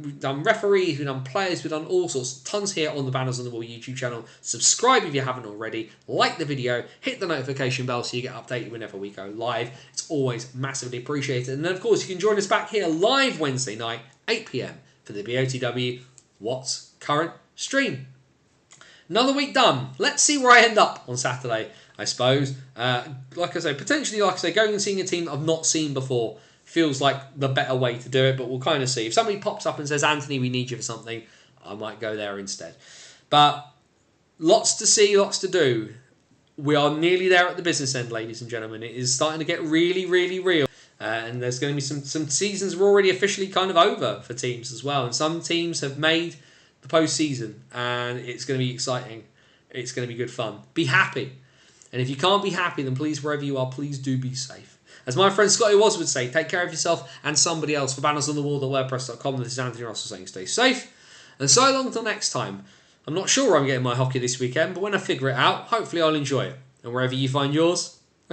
We've done referees, we've done players, we've done all sorts. Tons here on the Banners on the Wall YouTube channel. Subscribe if you haven't already. Like the video. Hit the notification bell so you get updated whenever we go live. It's always massively appreciated. And then, of course, you can join us back here live Wednesday night, 8 PM for the BOTW What's Current stream. Another week done. Let's see where I end up on Saturday, I suppose. Like I say, potentially, going and seeing a team I've not seen before feels like the better way to do it, but we'll kind of see. If somebody pops up and says, Anthony, we need you for something, I might go there instead. But lots to see, lots to do. We are nearly there at the business end, ladies and gentlemen. It is starting to get really, really real. And there's going to be some seasons are already officially kind of over for teams as well. And some teams have made the postseason, and it's going to be exciting. It's going to be good fun. Be happy. And if you can't be happy, then please, wherever you are, please do be safe. As my friend Scotty Was would say, take care of yourself and somebody else. For bannersonthewall.wordpress.com, this is Anthony Russell saying stay safe. And so long till next time. I'm not sure where I'm getting my hockey this weekend, but when I figure it out, hopefully I'll enjoy it. And wherever you find yours,